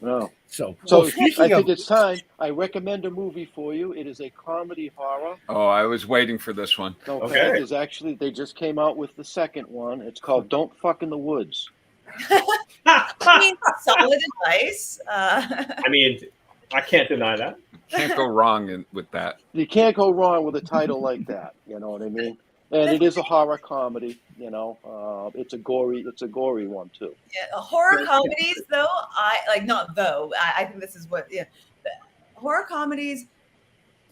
No. So I speaking think of, it's time. I recommend a movie for you. It is a comedy horror. Oh, I was waiting for this one. Okay. There's actually, they just came out with the second one. It's called Don't Fuck in the Woods. I mean, solid advice. I mean, I can't deny that. Can't go wrong with that. You can't go wrong with a title like that. You know what I mean? And it is a horror comedy. It's a gory one too. Yeah, horror comedies, though, I think this is what horror comedies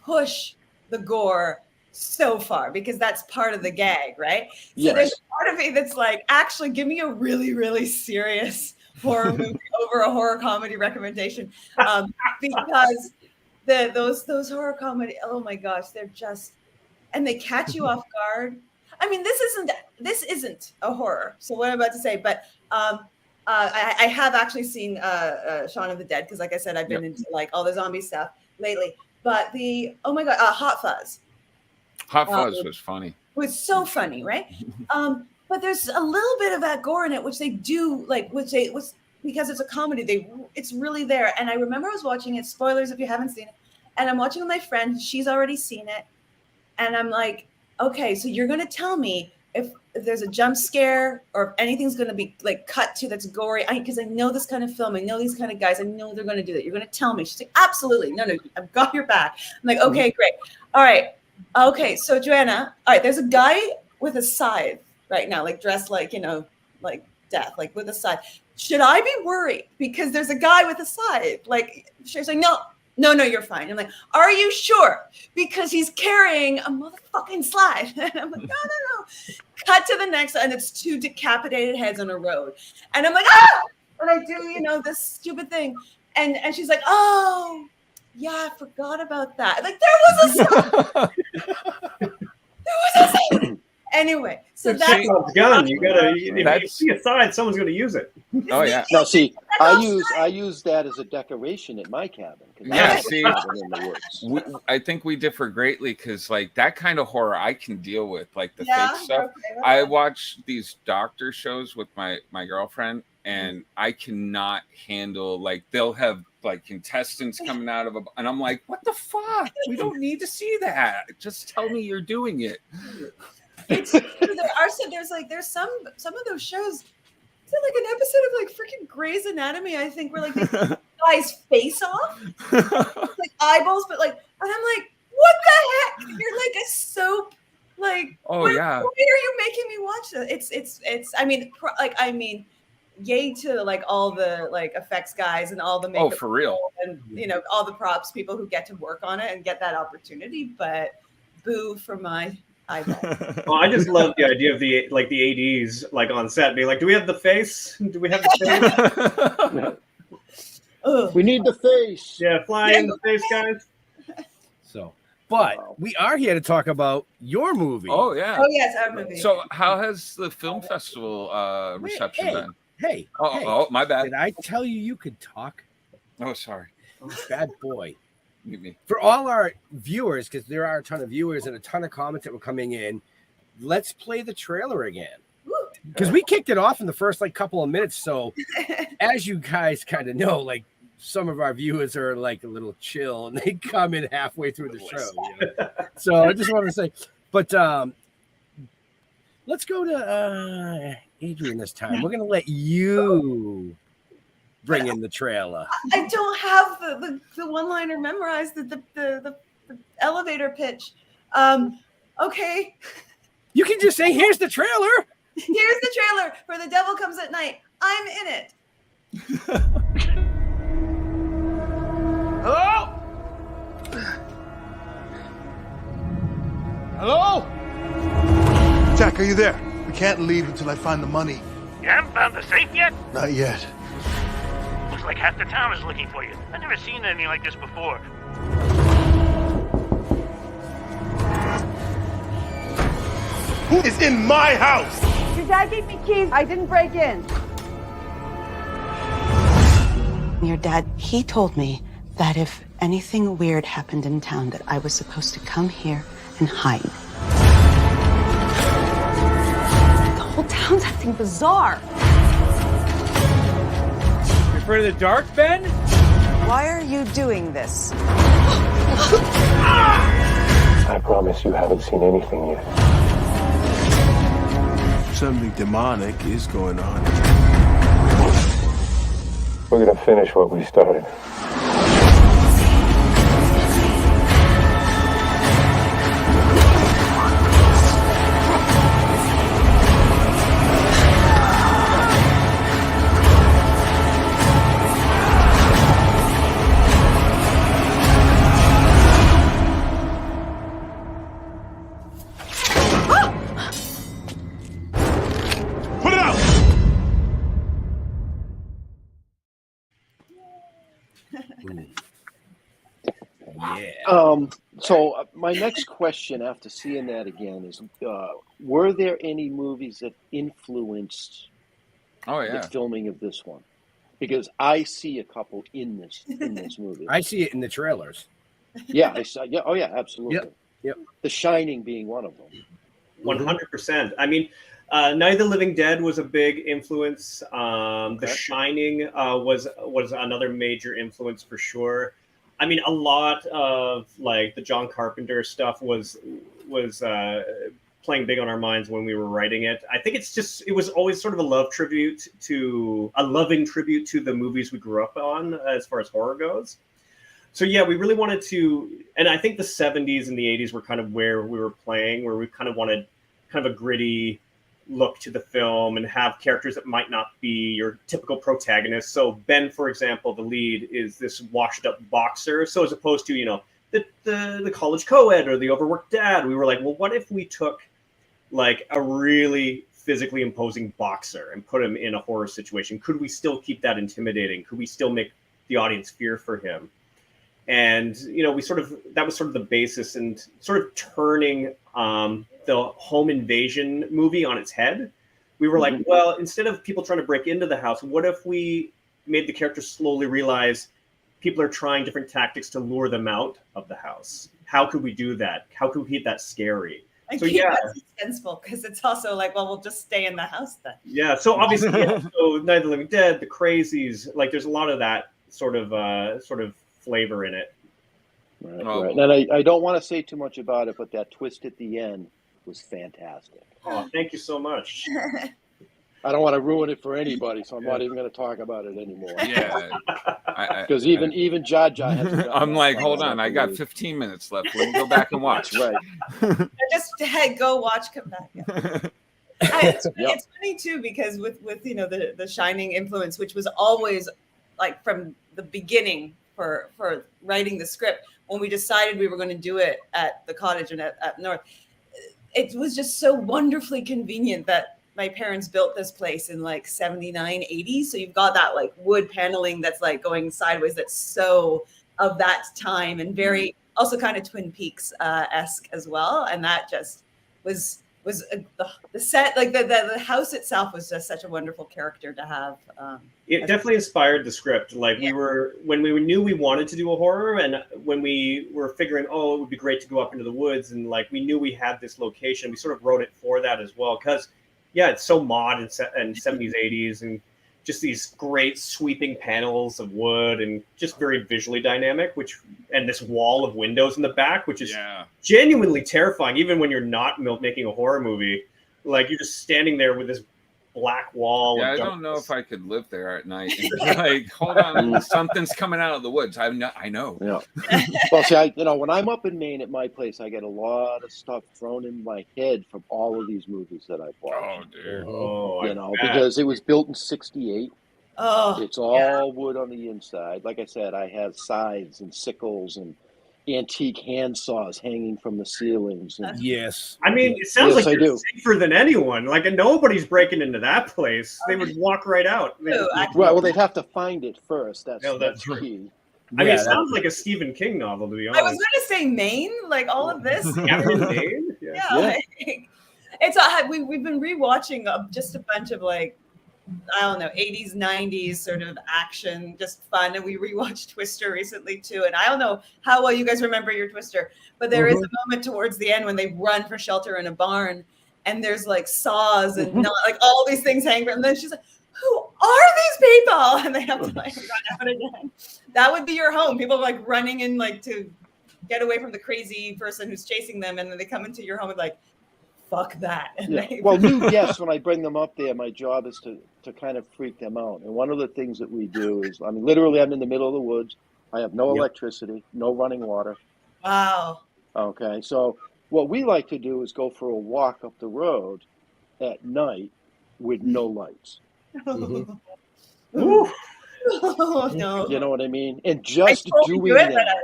push the gore so far because that's part of the gag, right? So Yes. there's part of me that's like, actually, give me a really, really serious horror movie over a horror comedy recommendation, because those horror comedy, oh my gosh, they're just, and they catch you off guard. I mean, this isn't a horror. So what I'm about to say, but I have actually seen Shaun of the Dead because, like I said, I've been into like all the zombie stuff lately. But oh my god, Hot Fuzz. Hot Fuzz was funny. It was so funny, right? But there's a little bit of that gore in it, which they do like, because it's a comedy. It's really there. And I remember I was watching it. Spoilers if you haven't seen it. And I'm watching with my friend. She's already seen it. And I'm like, okay, so you're going to tell me if there's a jump scare or if anything's going to be like cut to that's gory, because I know this kind of film. I know these kind of guys. I know they're going to do that. You're going to tell me. She's like, absolutely. No, I've got your back. I'm like, okay, great. All right. Okay, so Joanna, all right, there's a guy with a scythe right now, like dressed like, like death, like with a scythe. Should I be worried because there's a guy with a scythe? Like, she's like, no, you're fine. I'm like, are you sure? Because he's carrying a motherfucking slide. And I'm like, no. Cut to the next, and it's 2 decapitated heads on a road. And I'm like, ah! And I do, this stupid thing. And she's like, oh, yeah, I forgot about that. Like, there was a slide. Anyway, so that's gun. You gotta. If you see a side, someone's gonna use it. Oh yeah. No, see, I use that as a decoration in my cabin. Yeah, see, in the woods. I think we differ greatly because like that kind of horror I can deal with, like the fake stuff. Okay. I watch these doctor shows with my girlfriend, and I cannot handle like they'll have like intestines coming out of and I'm like, what the fuck? We don't need to see that. Just tell me you're doing it. There's some of those shows. Is it like an episode of like freaking Grey's Anatomy? I think where like this guy's face off, like eyeballs, but like, and I'm like, what the heck? You're like a soap, like. Oh yeah. Why are you making me watch this? It's. I mean, yay to like all the like effects guys and all the makeup. Oh, for real. And all the props people who get to work on it and get that opportunity, but boo for my. Well, I just love the idea of the ADs like on set being like, do we have the face? Do we have the face? We need the face. Yeah, fly in the face, guys. So, but we are here to talk about your movie. Oh yeah. Oh yes, our movie. So how has the film festival reception been? Hey. Oh, my bad. Did I tell you could talk? Oh, sorry. Bad boy. Me. For all our viewers, because there are a ton of viewers and a ton of comments that were coming in, let's play the trailer again. Because we kicked it off in the first couple of minutes. So as you guys kind of know, like some of our viewers are like a little chill and they come in halfway through the show. So I just wanted to say, but let's go to Adrienne this time. We're going to let you bring in the trailer. I don't have the one-liner memorized, the elevator pitch. Okay. You can just say, here's the trailer. Here's the trailer for The Devil Comes at Night. I'm in it. Hello? Hello? Jack, are you there? We can't leave until I find the money. You haven't found the safe yet? Not yet. Looks like half the town is looking for you. I've never seen anything like this before. Who is in my house? Your dad gave me keys. I didn't break in. Your dad, he told me that if anything weird happened in town, that I was supposed to come here and hide. The whole town's acting bizarre. You're afraid of the dark, Ben? Why are you doing this? I promise you haven't seen anything yet. Something demonic is going on. We're gonna finish what we started. So my next question after seeing that again is, were there any movies that influenced the filming of this one? Because I see a couple in this movie. I see it in the trailers. Yeah, I saw. Yeah, oh yeah, absolutely. Yep. The Shining being one of them. 100%. I mean, Night of the Living Dead was a big influence. The Shining was another major influence for sure. I mean, a lot of like the John Carpenter stuff was playing big on our minds when we were writing it. I think it was always sort of a loving tribute to the movies we grew up on as far as horror goes. So yeah, we really wanted to, and I think the 70s and the 80s were kind of where we were playing, where we kind of wanted kind of a gritty look to the film and have characters that might not be your typical protagonist. So Ben, for example, the lead, is this washed up boxer. So as opposed to, you know, the college co-ed or the overworked dad, we were like, well, what if we took like a really physically imposing boxer and put him in a horror situation? Could we still keep that intimidating? Could we still make the audience fear for him? And, you know, that was sort of the basis and sort of turning the home invasion movie on its head. We were like, well, instead of people trying to break into the house, what if we made the characters slowly realize people are trying different tactics to lure them out of the house? How could we do that? How could we keep that scary? So yeah, that's suspenseful because it's also like, well, we'll just stay in the house then. Yeah. So obviously, so Night of the Living Dead, the Crazies, like there's a lot of that sort of flavor in it. Right. And I don't want to say too much about it, but that twist at the end was fantastic. Oh, thank you so much. I don't want to ruin it for anybody, so I'm not even going to talk about it anymore. Yeah. Because even Jaja has. I'm like, hold on, I got 15 minutes left. We can go back and watch. Right. Just go watch, come back. Yeah. It's funny too because with you know the Shining influence, which was always like from the beginning for writing the script, when we decided we were going to do it at the cottage and at North, it was just so wonderfully convenient that my parents built this place in like 79, 80. So you've got that like wood paneling that's like going sideways. That's so of that time and very also kind of Twin Peaks esque as well. And that just was the set, like the house itself was just such a wonderful character to have. It definitely inspired the script. Like when we knew we wanted to do a horror, and when we were figuring, oh, it would be great to go up into the woods, and like we knew we had this location, we sort of wrote it for that as well. Because it's so mod and 70s, 80s, and just these great sweeping panels of wood and just very visually dynamic, and this wall of windows in the back, which is genuinely terrifying, even when you're not making a horror movie. Like you're just standing there with this black wall. Yeah, I don't know if I could live there at night. And like, hold on, something's coming out of the woods. I know. Yeah. Well, see, when I'm up in Maine at my place, I get a lot of stuff thrown in my head from all of these movies that I've watched. Oh, dude. Because it was built in '68. Oh, it's all wood on the inside. Like I said, I have scythes and sickles and antique hand saws hanging from the ceilings. And, yes. I mean, it sounds like you're safer than anyone. Like nobody's breaking into that place. They would walk right out. Well, they'd have to find it first. That's key. I mean, it sounds like a Stephen King novel, to be honest. I was going to say Maine, like all of this. Maine? Yeah. Like, it's we've been rewatching just a bunch of like, I don't know, 80s, 90s sort of action, just fun. And we rewatched Twister recently too. And I don't know how well you guys remember your Twister, but there is a moment towards the end when they run for shelter in a barn and there's like saws and not like all these things hanging. And then she's like, who are these people? And they have to like run out again. That would be your home. People like running in like to get away from the crazy person who's chasing them. And then they come into your home and like, fuck that. And well, new guests, when I bring them up there, my job is to kind of freak them out. And one of the things that we do is, I mean, literally I'm in the middle of the woods. I have no electricity, no running water. Wow. Okay. So what we like to do is go for a walk up the road at night with no lights. Oh, no. You know what I mean? And just doing that.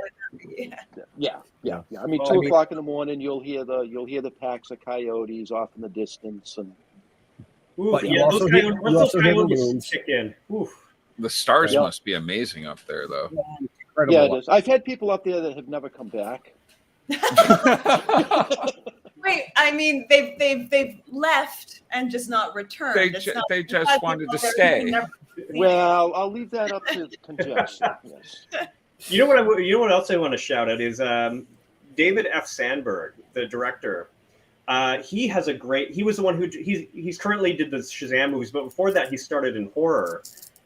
Yeah. I mean, 2 o'clock in the morning, you'll hear the packs of coyotes off in the distance, and those coyotes kick in. The stars must be amazing up there, though. incredible. Yeah, it is. I've had people up there that have never come back. Wait, I mean, they've left and just not returned. They just wanted to stay. Well, I'll leave that up to conjecture. Yes. You know what else I want to shout out is David F. Sandberg, the director. He has a great. He was the one who he's currently did the Shazam movies, but before that he started in horror,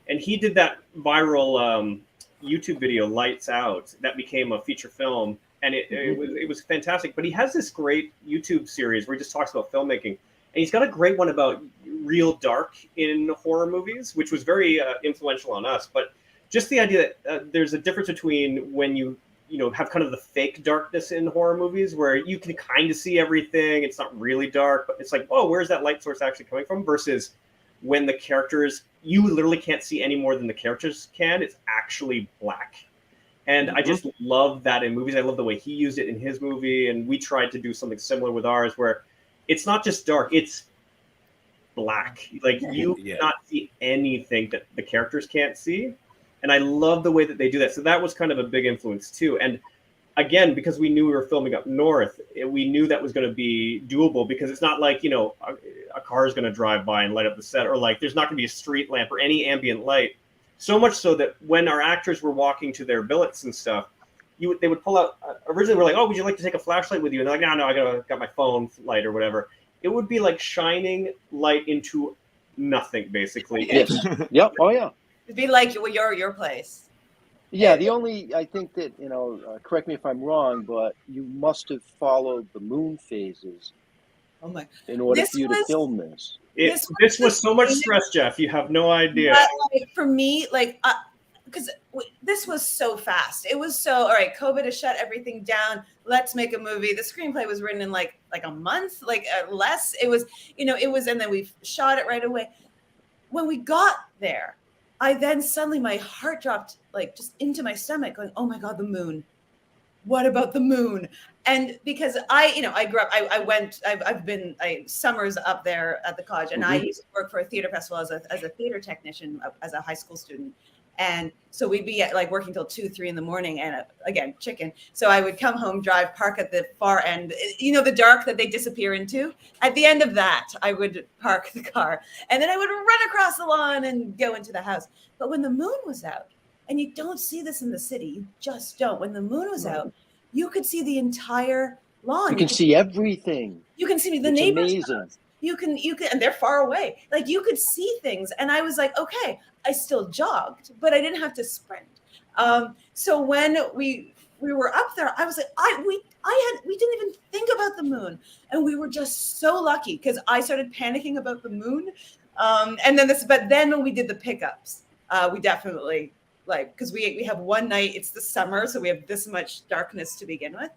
and he did that viral YouTube video Lights Out that became a feature film, and it was fantastic. But he has this great YouTube series where he just talks about filmmaking, and he's got a great one about real dark in horror movies, which was very influential on us. But just the idea that there's a difference between when you have kind of the fake darkness in horror movies where you can kind of see everything. It's not really dark, but it's like, oh, where's that light source actually coming from? Versus when the characters, you literally can't see any more than the characters can. It's actually black. And I just love that in movies. I love the way he used it in his movie. And we tried to do something similar with ours where it's not just dark, it's black. Like you cannot see anything that the characters can't see. And I love the way that they do that. So that was kind of a big influence too. And again, because we knew we were filming up north, we knew that was going to be doable because it's not like, a car is going to drive by and light up the set, or like there's not going to be a street lamp or any ambient light. So much so that when our actors were walking to their billets and stuff, they would pull out, originally we're like, oh, would you like to take a flashlight with you? And they're like, no, I got my phone light or whatever. It would be like shining light into nothing, basically. Yes. Yep. Oh, yeah. It'd be like your place. Yeah, the only, I think that, correct me if I'm wrong, but you must have followed the moon phases in order for you to film this. This was so much stress, Jeff. You have no idea. But, for me, because this was so fast. It was so, all right, COVID has shut everything down. Let's make a movie. The screenplay was written in like a month, less. It was, and then we shot it right away. When we got there, I then suddenly, my heart dropped just into my stomach going, oh my God, the moon. What about the moon? And because I grew up, I've been summers up there at the college, and I used to work for a theater festival as a theater technician as a high school student. And so we'd be working till 2, 3 in the morning, and again, chicken. So I would come home, drive, park at the far end, the dark that they disappear into. At the end of that, I would park the car, and then I would run across the lawn and go into the house. But when the moon was out, and you don't see this in the city, you just don't. When the moon was out, you could see the entire lawn. You can see everything. You can see the It's neighbors. amazing. You can, and they're far away. You could see things. And I was like, okay, I still jogged, but I didn't have to sprint. So when we were up there, I was like, we didn't even think about the moon. And we were just so lucky because I started panicking about the moon. But then when we did the pickups, we definitely because we have one night, it's the summer. So we have this much darkness to begin with.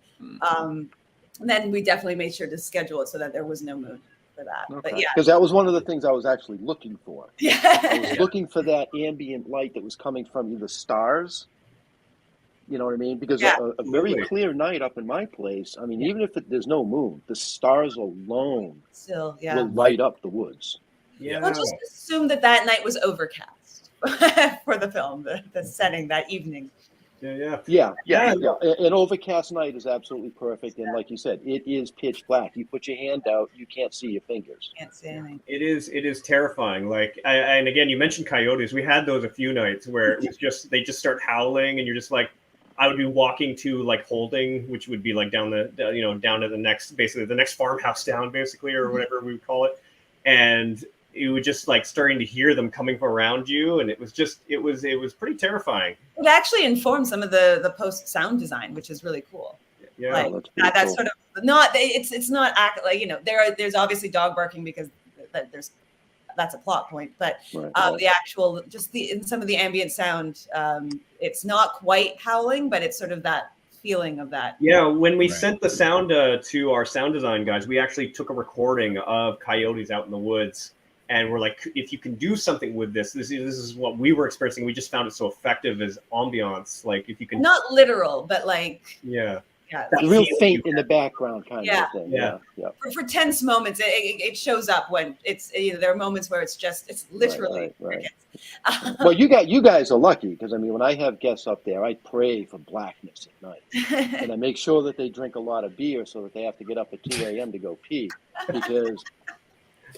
Then we definitely made sure to schedule it so that there was no moon for that. Okay. But yeah, because that was one of the things I was actually looking for. Yeah. I was looking for that ambient light that was coming from the stars. You know what I mean? Because a very clear night up in my place, I mean, even if there's no moon, the stars alone still will light up the woods. Yeah. Well, just assume that night was overcast for the film, the setting that evening. Yeah. An overcast night is absolutely perfect, and like you said, it is pitch black. You put your hand out, you can't see your fingers. Can't see anything. It is terrifying. And again, you mentioned coyotes. We had those a few nights where it was they just start howling, and you're just like, I would be walking to Holding, which would be down down to the next farmhouse down, basically, or whatever we would call it, and you would just starting to hear them coming from around you, and it was pretty terrifering. It actually informed some of the post sound design, which is really cool. Yeah, that's cool. sort of not. It's not there's obviously dog barking because that's a plot point, but the actual in some of the ambient sound, it's not quite howling, but it's sort of that feeling of that. Yeah, when we sent the sound to our sound design guys, we actually took a recording of coyotes out in the woods. And we're like, if you can do something with this is what we were experiencing. We just found it so effective as ambiance. If you can, not literal, but yeah. Yeah, The real faint in the background kind Yeah. of thing. Yeah. Yeah. for tense moments, it shows up when it's there are moments where it's literally Right. crickets. Well, you guys are lucky because I mean, when I have guests up there, I pray for blackness at night, and I make sure that they drink a lot of beer so that they have to get up at 2 a.m. to go pee because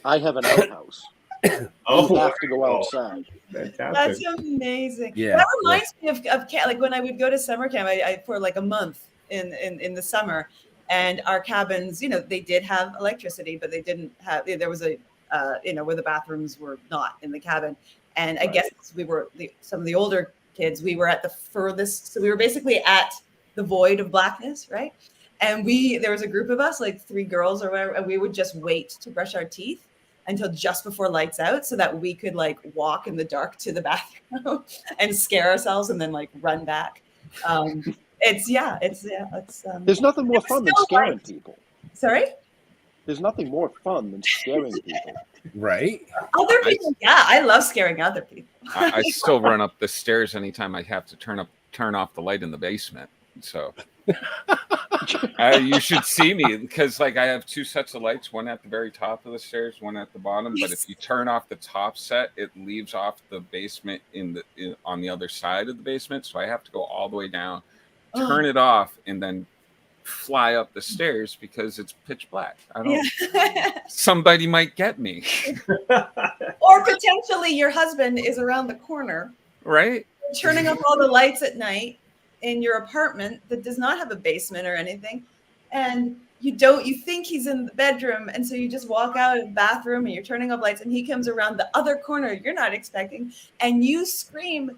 I have an outhouse. You have to go outside. Fantastic. That's amazing. Yeah, That reminds me of like when I would go to summer camp I for like a month in the summer, and our cabins, they did have electricity, but they didn't have. There was a where the bathrooms were not in the cabin, and I guess we were some of the older kids. We were at the furthest, so we were basically at the void of blackness, right? And there was a group of us, like 3 girls or whatever, and we would just wait to brush our teeth until just before lights out so that we could like walk in the dark to the bathroom and scare ourselves and then like run back. There's nothing more fun than scaring people. Sorry? There's nothing more fun than scaring people. Right? Other people, I love scaring other people. I still run up the stairs anytime I have to turn off the light in the basement. So you should see me because like I have 2 sets of lights, one at the very top of the stairs, one at the bottom. But if you turn off the top set, it leaves off the basement on the other side of the basement. So I have to go all the way down, turn it off, and then fly up the stairs because it's pitch black. I don't. Somebody might get me. Or potentially your husband is around the corner, right? Turning up all the lights at night in your apartment that does not have a basement or anything, and you think he's in the bedroom, and so you just walk out of the bathroom and you're turning up lights and he comes around the other corner you're not expecting, and you scream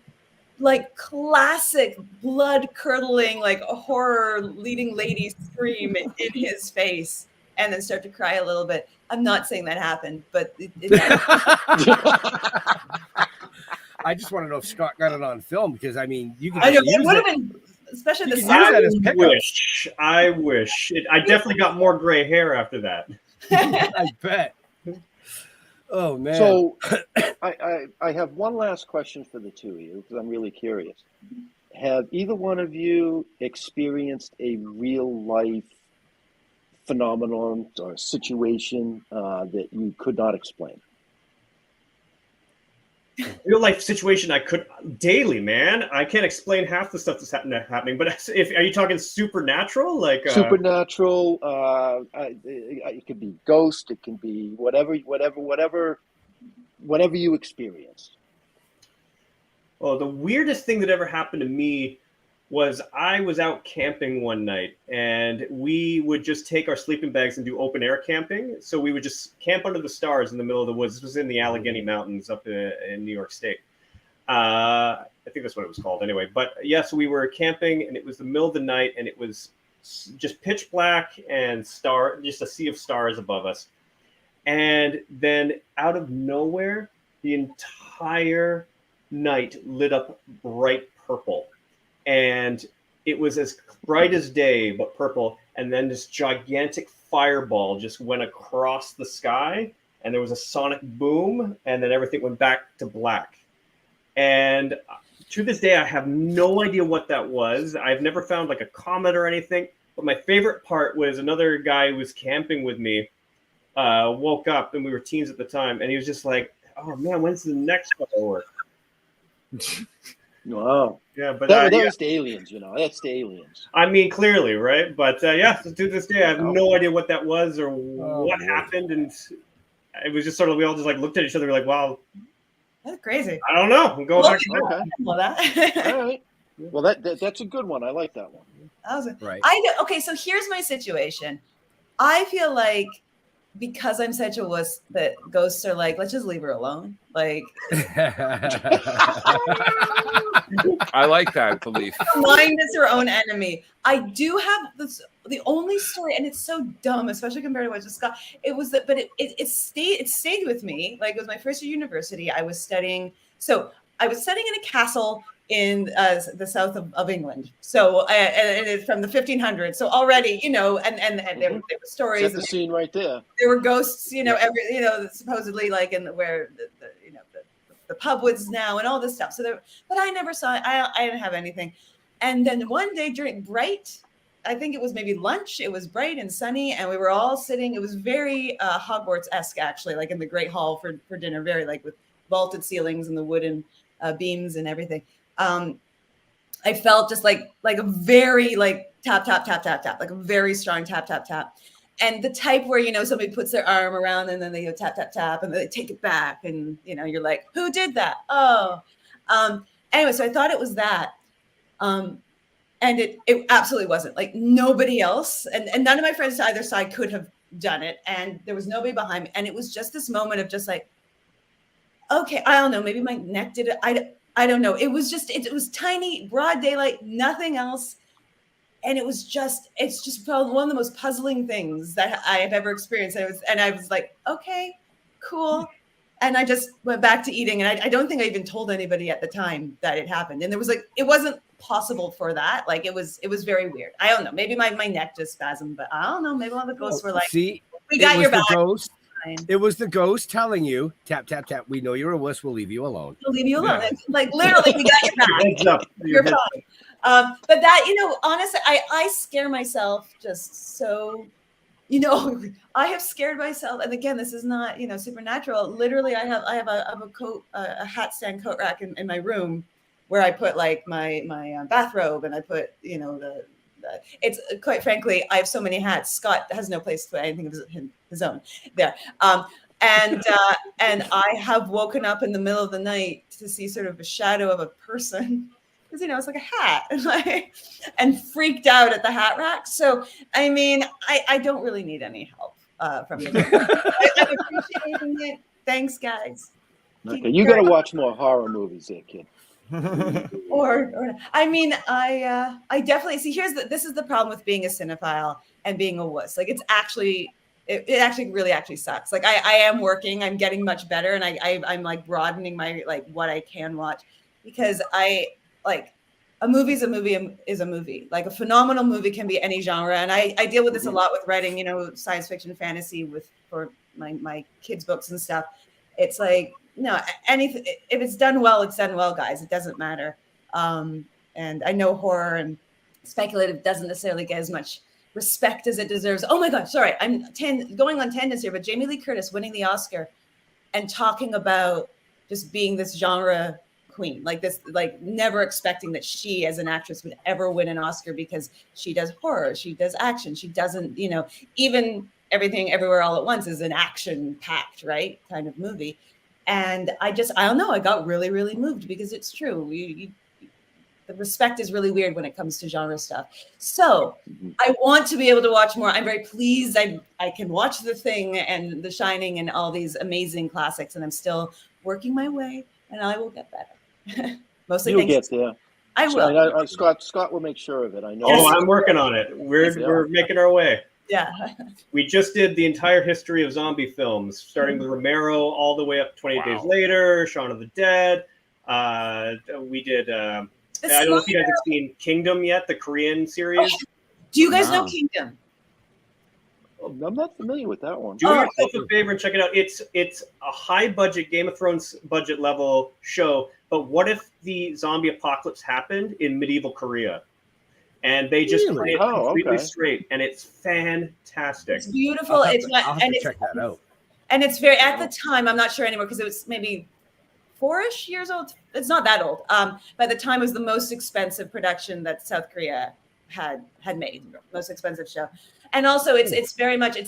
like classic blood curdling, like a horror leading lady scream in his face, and then start to cry a little bit. I'm not saying that happened, but I just want to know if Scott got it on film because I mean, you can. I know use it would have it. been, especially the I wish. I definitely got more gray hair after that. I bet. Oh man. So I have one last question for the two of you because I'm really curious. Have either one of you experienced a real life phenomenon or situation that you could not explain? Real life situation I could daily, man. I can't explain half the stuff that's happening. But are you talking supernatural? Like supernatural? It could be ghost. It can be whatever you experienced. Well, the weirdest thing that ever happened to me was I was out camping one night, and we would just take our sleeping bags and do open air camping. So we would just camp under the stars in the middle of the woods. This was in the Allegheny Mountains up in New York State. I think that's what it was called anyway. But yes, we were camping, and it was the middle of the night, and it was just pitch black and just a sea of stars above us. And then out of nowhere, the entire night lit up bright purple. And it was as bright as day, but purple. And then this gigantic fireball just went across the sky, and there was a sonic boom, and then everything went back to black. And to this day, I have no idea what that was. I've never found like a comet or anything. But my favorite part was another guy who was camping with me woke up, and we were teens at the time, and he was just like, "Oh man, when's the next firework?" Wow. Yeah, but that was the aliens, That's the aliens. I mean, clearly, right? But yeah, to this day, I have no idea what that was or what happened, and it was just sort of we all just like looked at each other like, "Wow, that's crazy." I don't know. We'll go back. That. All right. Well, that's a good one. I like that one. Right. Okay, so here's my situation. I feel like because I'm such a wuss that ghosts are like, let's just leave her alone. Like, I like that belief. Mind is her own enemy. I do have the only story, and it's so dumb, especially compared to what just got. It was that, but it stayed with me. Like, it was my first year university. I was studying. So I was studying in a castle in the south of England. So and it's from the 1500s. So already, and there were stories. Set the scene right there. There were ghosts, supposedly like where the pub was now and all this stuff. So but I never saw it. I didn't have anything. And then one day during bright I think it was maybe lunch. It was bright and sunny, and we were all sitting. It was very Hogwarts-esque, actually, like in the Great Hall for dinner, very like with vaulted ceilings and the wooden beams and everything. I felt just like a very like tap, tap, tap, tap, tap, like a very strong tap, tap, tap. And the type where, you know, somebody puts their arm around and then they go tap, tap, tap, and then they take it back. And, you know, you're like, who did that? Oh, anyway, so I thought it was that. And it absolutely wasn't. Like nobody else. And none of my friends to either side could have done it. And there was nobody behind me. And it was just this moment of just like, okay, I don't know. Maybe my neck did it. I don't know. It was just, it was tiny, broad daylight, nothing else. And it's just probably one of the most puzzling things that I have ever experienced. And I was like, okay, cool. And I just went back to eating. And I don't think I even told anybody at the time that it happened. And there was like, it wasn't possible for that. Like it was very weird. I don't know. Maybe my neck just spasmed, but I don't know. Maybe all the ghosts were like, see, we got your back. It was the ghost telling you, tap, tap, tap. We know you're a wuss. We'll leave you alone. We'll leave you alone. Yeah. Like literally, we got your back. You're fine. But that, you know, honestly, I scare myself just so, you know, I have scared myself. And again, this is not, you know, supernatural. Literally, I have a hat stand coat rack in my room where I put like my bathrobe, and I put, you know, it's quite frankly, I have so many hats. Scott has no place to put anything of his own there. And I have woken up in the middle of the night to see sort of a shadow of a person, because, you know, it's like a hat, and freaked out at the hat rack. So, I mean, I don't really need any help from you. I'm appreciating it. Thanks, guys. Okay, you got to watch more horror movies there, kid. or I mean, I definitely see. This is the problem with being a cinephile and being a wuss. Like it's actually. It actually really sucks. Like I am working, I'm getting much better, and I'm like broadening my like what I can watch, because I like a movie is a movie. Like a phenomenal movie can be any genre, and I deal with this a lot with writing, you know, science fiction, fantasy for my kids' books and stuff. It's like no, anything if it's done well, it's done well, guys. It doesn't matter. And I know horror and speculative doesn't necessarily get as much respect as it deserves. Oh my God, sorry, I'm going on tangents here, but Jamie Lee Curtis winning the Oscar and talking about just being this genre queen, like this, like never expecting that she as an actress would ever win an Oscar, because she does horror, she does action, she doesn't, you know, even Everything Everywhere All at Once is an action-packed, right, kind of movie. And I don't know, I got really, really moved, because it's true. The respect is really weird when it comes to genre stuff. So I want to be able to watch more. I'm very pleased I can watch The Thing and The Shining and all these amazing classics, and I'm still working my way, and I will get better. Mostly You'll get there. I will. Scott will make sure of it. I know. Oh, I'm working on it. We're making our way. Yeah. We just did the entire history of zombie films, starting with Romero all the way up 28 Days Later, Shaun of the Dead. We did... I don't know if you guys have seen Kingdom yet, the Korean series. Do you guys know Kingdom? I'm not familiar with that one. Do yourself a favor and check it out. It's a high budget Game of Thrones budget level show, but what if the zombie apocalypse happened in medieval Korea? And they just play it completely straight, and it's fantastic. It's beautiful. I'll have to check that out. And it's very, at the time, I'm not sure anymore, because it was maybe 4-ish years old. It's not that old. By the time, it was the most expensive production that South Korea had made, most expensive show. And also, it's very much,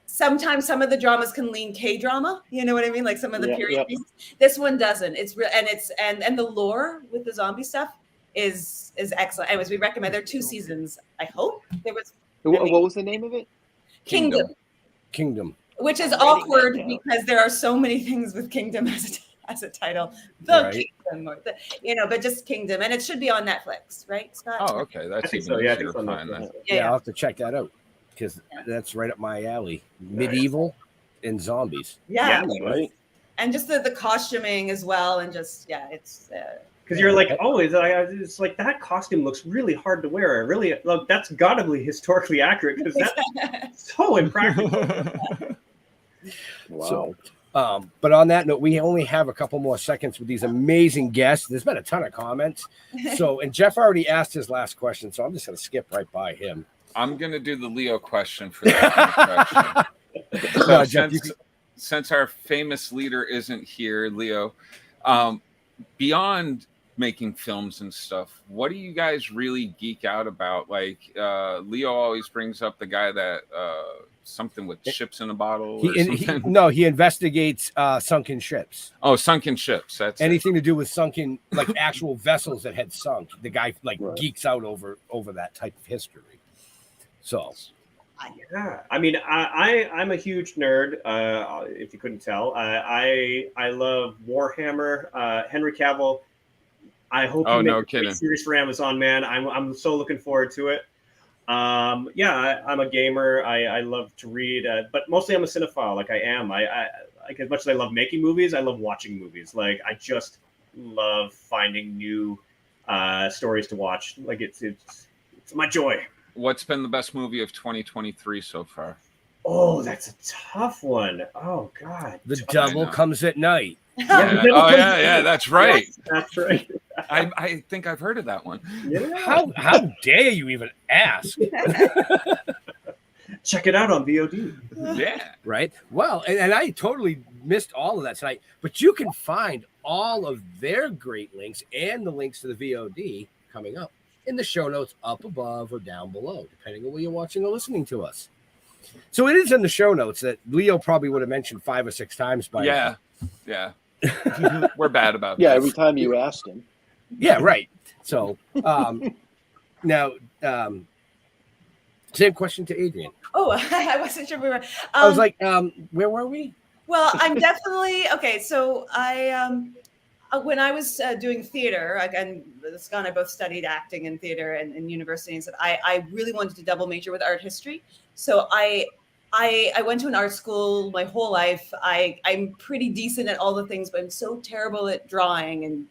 sometimes some of the dramas can lean K-drama. You know what I mean? Like some of the period pieces. This one doesn't. It's real, and the lore with the zombie stuff is excellent. Anyways, we recommend. There are 2 seasons. I hope there was. What was the name of it? Kingdom. Which is awkward because there are so many things with Kingdom as a title. Kingdom, or but just Kingdom, and it should be on Netflix, right, Scott? Oh, okay, that's even easier to find that. Yeah, I'll have to check that out, because that's right up my alley. Medieval and zombies. Yeah, right. And just the costuming as well, and just it's. Because you're like, it's like that costume looks really hard to wear. That's got to be historically accurate, because that's so impractical. Wow. So, But on that note, we only have a couple more seconds with these amazing guests. There's been a ton of comments. So, and Jeff already asked his last question, so I'm just going to skip right by him. I'm going to do the Leo question for that question. So Jeff, since our famous leader isn't here, Leo, beyond making films and stuff, what do you guys really geek out about? Like Leo always brings up the guy that something with ships in a bottle. He investigates sunken ships. Oh, sunken ships. That's anything to do with sunken, like actual vessels that had sunk. The guy geeks out over that type of history. So. Yeah, I mean, I'm a huge nerd. If you couldn't tell, I love Warhammer. Henry Cavill. I hope you make a series for Amazon, man. I'm so looking forward to it. Yeah, I'm a gamer. I love to read, but mostly I'm a cinephile. Like I am. I like, as much as I love making movies, I love watching movies. Like I just love finding new stories to watch. Like it's my joy. What's been the best movie of 2023 so far? Oh, that's a tough one. Oh God, The Devil Comes at Night. Yeah. Oh yeah, that's right. Yes, that's right. I think I've heard of that one. Yeah. How dare you even ask? Check it out on VOD. Yeah. Right. Well, and I totally missed all of that tonight, but you can find all of their great links and the links to the VOD coming up in the show notes up above or down below, depending on where you're watching or listening to us. So it is in the show notes that Leo probably would have mentioned 5 or 6 times by now. Yeah. We're bad about that. this. Every time you asked him. Yeah, right. So now, same question to Adrienne. Oh, I wasn't sure we were. I was like, where were we? Well, I'm definitely okay. So I, when I was doing theater, again, Scott and I both studied acting and theater in university, and said I really wanted to double major with art history. So I went to an art school my whole life. I'm pretty decent at all the things, but I'm so terrible at drawing and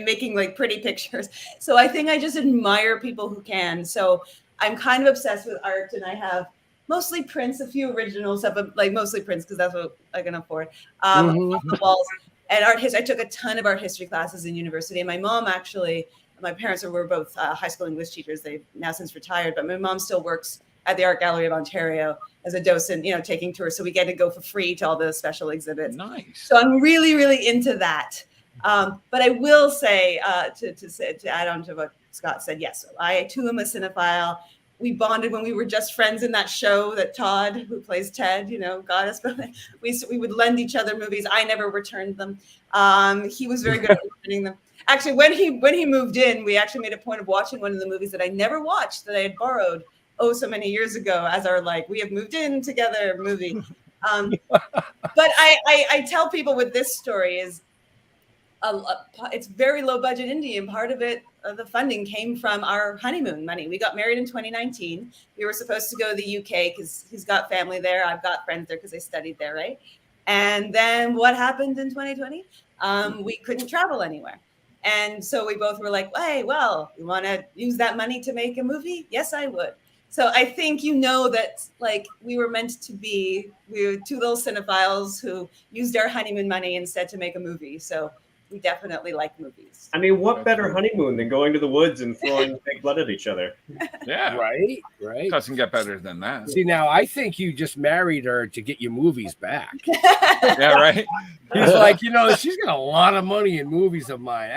making like pretty pictures. So I think I just admire people who can. So I'm kind of obsessed with art, and I have mostly prints, a few originals, but like mostly prints because that's what I can afford. On the walls. And art history, I took a ton of art history classes in university. And my mom actually, my parents were both high school English teachers. They've now since retired, but my mom still works at the Art Gallery of Ontario as a docent, taking tours. So we get to go for free to all the special exhibits. Nice. So I'm really, really into that. But I will say, to add on to what Scott said, yes, I too am a cinephile. We bonded when we were just friends in that show that Todd, who plays Ted, got us. We would lend each other movies. I never returned them. He was very good at returning them. Actually, when he moved in, we actually made a point of watching one of the movies that I never watched that I had borrowed so many years ago as our we have moved in together movie. But I tell people with this story is it's very low budget indie, and part of it, the funding came from our honeymoon money. We got married in 2019. We were supposed to go to the UK because he's got family there. I've got friends there because I studied there, right? And then what happened in 2020? We couldn't travel anywhere. And so we both were like, hey, well, you want to use that money to make a movie? Yes, I would. So I think that we were meant to be. We were two little cinephiles who used our honeymoon money instead to make a movie. So we definitely like movies. I mean, what better honeymoon than going to the woods and throwing fake blood at each other? Yeah. Right. Doesn't get better than that. See, now I think you just married her to get your movies back. Yeah, right. He's like, she's got a lot of money in movies of mine.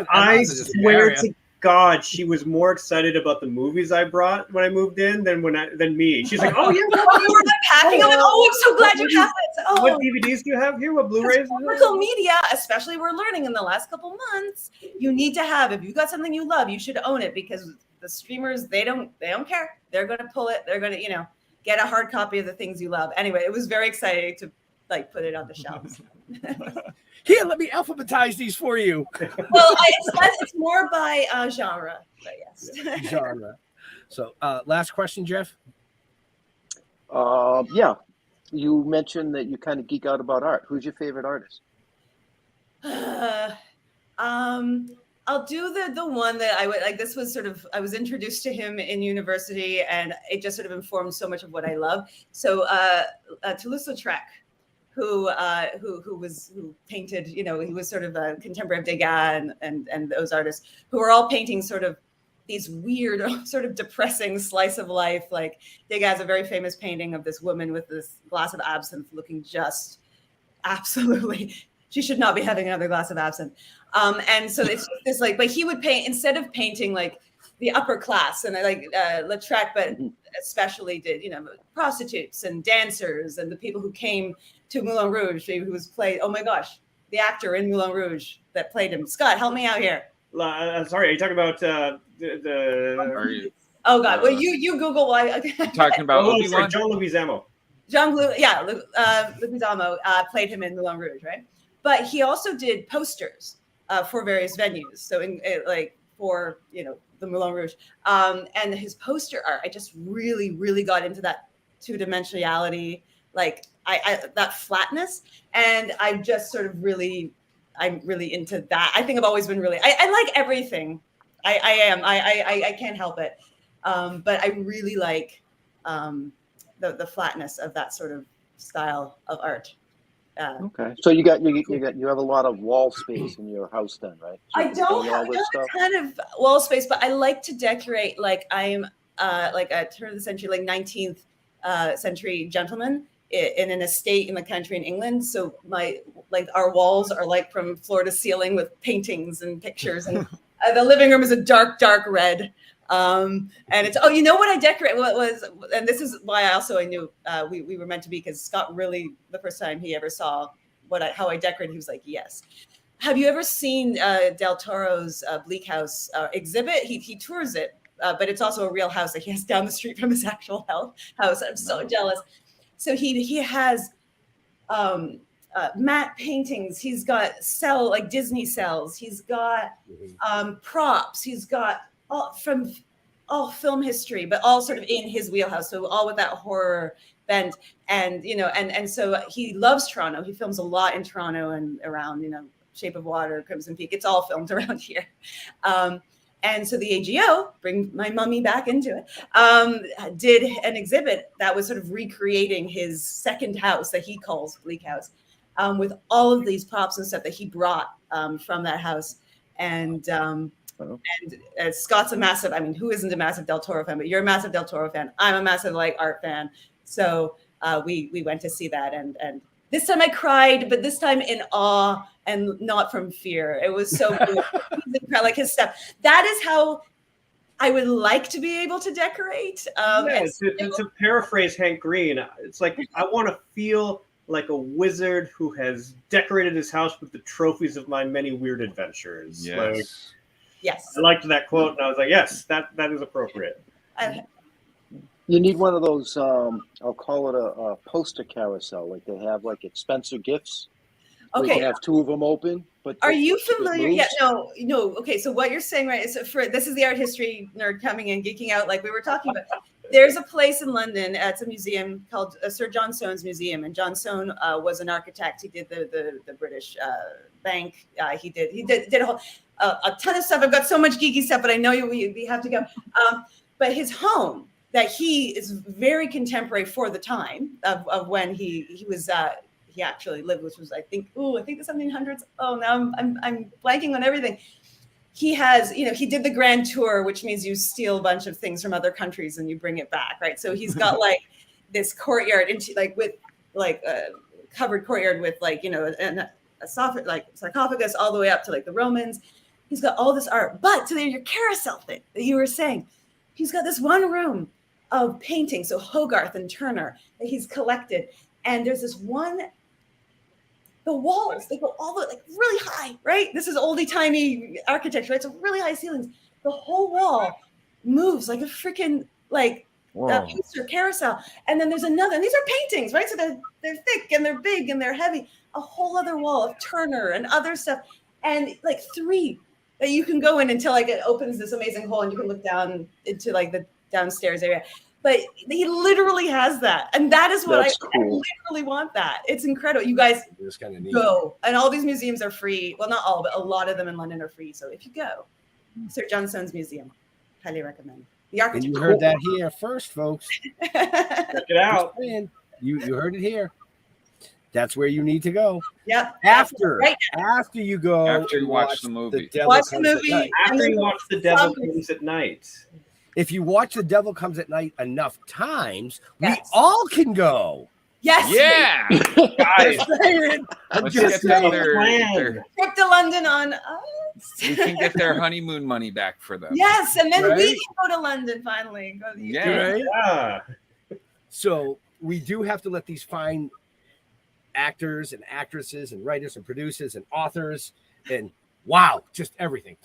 I swear to God, she was more excited about the movies I brought when I moved in than me. She's like, "Oh yeah, you were packing. I'm so glad you have it. Oh, what DVDs do you have here? What Blu-rays? Physical media, especially we're learning in the last couple months, you need to have. If you got something you love, you should own it because the streamers they don't care. They're going to pull it. They're going to get a hard copy of the things you love. Anyway, it was very exciting to put it on the shelves. Here, let me alphabetize these for you. Well, it's more by genre, but yes. Genre. So, last question, Jeff. Yeah, you mentioned that you kind of geek out about art. Who's your favorite artist? I'll do the one that I would like. This was I was introduced to him in university, and it just sort of informed so much of what I love. So, Toulouse-Lautrec. who painted, he was sort of a contemporary of Degas and those artists who were all painting sort of these weird, sort of depressing slice of life. Like Degas has a very famous painting of this woman with this glass of absinthe looking just absolutely, she should not be having another glass of absinthe. And so it's just this like, but he would paint, instead of painting like the upper class and like Lautrec, but especially did, prostitutes and dancers and the people who came to Moulin Rouge, who was played, oh my gosh, the actor in Moulin Rouge that played him. Scott, help me out here. Sorry, are you talking about Oh God! Well, you Google why. Talking about Obi-Wan? John Leguizamo. Leguizamo played him in Moulin Rouge, right? But he also did posters for various venues. So for the Moulin Rouge, and his poster art, I just really, really got into that two-dimensionality, like I that flatness, and I'm just sort of I'm really into that. I think I've always been really, I like everything. I can't help it. But I really like the flatness of that sort of style of art. Okay, so you have a lot of wall space in your house then, right? So I don't have a ton of wall space, but I like to decorate like I'm like a turn of the century, like 19th century gentleman in an estate in the country in England. So our walls are like from floor to ceiling with paintings and pictures, and the living room is a dark red. And it's what I decorate and this is why I knew we were meant to be, because Scott really, the first time he ever saw how I decorated, he was like, yes. Have you ever seen Del Toro's Bleak House exhibit? He tours it, but it's also a real house that he has down the street from his actual house. I'm so jealous. So he has matte paintings. He's got Disney cells. He's got props. He's got all film history, but all sort of in his wheelhouse. So all with that horror bent, and and so he loves Toronto. He films a lot in Toronto and around, Shape of Water, Crimson Peak. It's all filmed around here. And so the AGO, bring my mummy back into it, did an exhibit that was sort of recreating his second house that he calls Bleak House, with all of these props and stuff that he brought from that house. And Scott's a massive, who isn't a massive Del Toro fan, but you're a massive Del Toro fan. I'm a massive art fan. So we went to see that. And this time I cried, but this time in awe and not from fear. It was so cool. Like his stuff. That is how I would like to be able to decorate. To paraphrase Hank Green, it's like I want to feel like a wizard who has decorated his house with the trophies of my many weird adventures. Yes. Yes. I liked that quote, and I was like, yes, that is appropriate. You need one of those, I'll call it a poster carousel. Like they have expensive gifts. Okay. You can have two of them open. But are you familiar? Yeah, no. Okay, so what you're saying, right, is this is the art history nerd coming in, geeking out like we were talking about. There's a place in London, it's a museum called Sir John Soane's Museum, and John Soane was an architect. He did the British Bank. He did a ton of stuff. I've got so much geeky stuff, but I know we have to go. But his home, that he is very contemporary for the time of when he was he actually lived, which was I think the 1700s. Oh, now I'm blanking on everything. He has, he did the grand tour, which means you steal a bunch of things from other countries and you bring it back, right? So he's got this courtyard with a covered courtyard with a sarcophagus all the way up to the Romans. He's got all this art, but to your carousel thing that you were saying, he's got this one room of paintings, so Hogarth and Turner that he's collected, and there's this one. The walls, they go all the really high, right? This is oldie-timey architecture, right? So really high ceilings. The whole wall moves like a freaking poster carousel. And then there's another, and these are paintings, right? So they're thick and they're big and they're heavy. A whole other wall of Turner and other stuff, and three that you can go in until it opens this amazing hole and you can look down into the downstairs area. But he literally has that. And that is what I literally want that. It's incredible. You guys go. And all these museums are free. Well, not all, but a lot of them in London are free. So if you go, Sir John Soane's Museum, highly recommend. The architecture. And you heard that here first, folks. Check it out. You heard it here. That's where you need to go. Yep. After Right. after you go, After you and watch the movie. Devil Watch the Comes at movie. Night. After you watch The Devil Comes at Night. If you watch The Devil Comes at Night enough times, Yes. we all can go. Yes. Yeah. Guys, Let's get them their, Trip to London on us. we can get their honeymoon money back for them. Yes, and then we Right? can go to London finally. Go to the UK. Yeah. Right? yeah. So we do have to let these fine actors and actresses and writers and producers and authors and wow, just everything.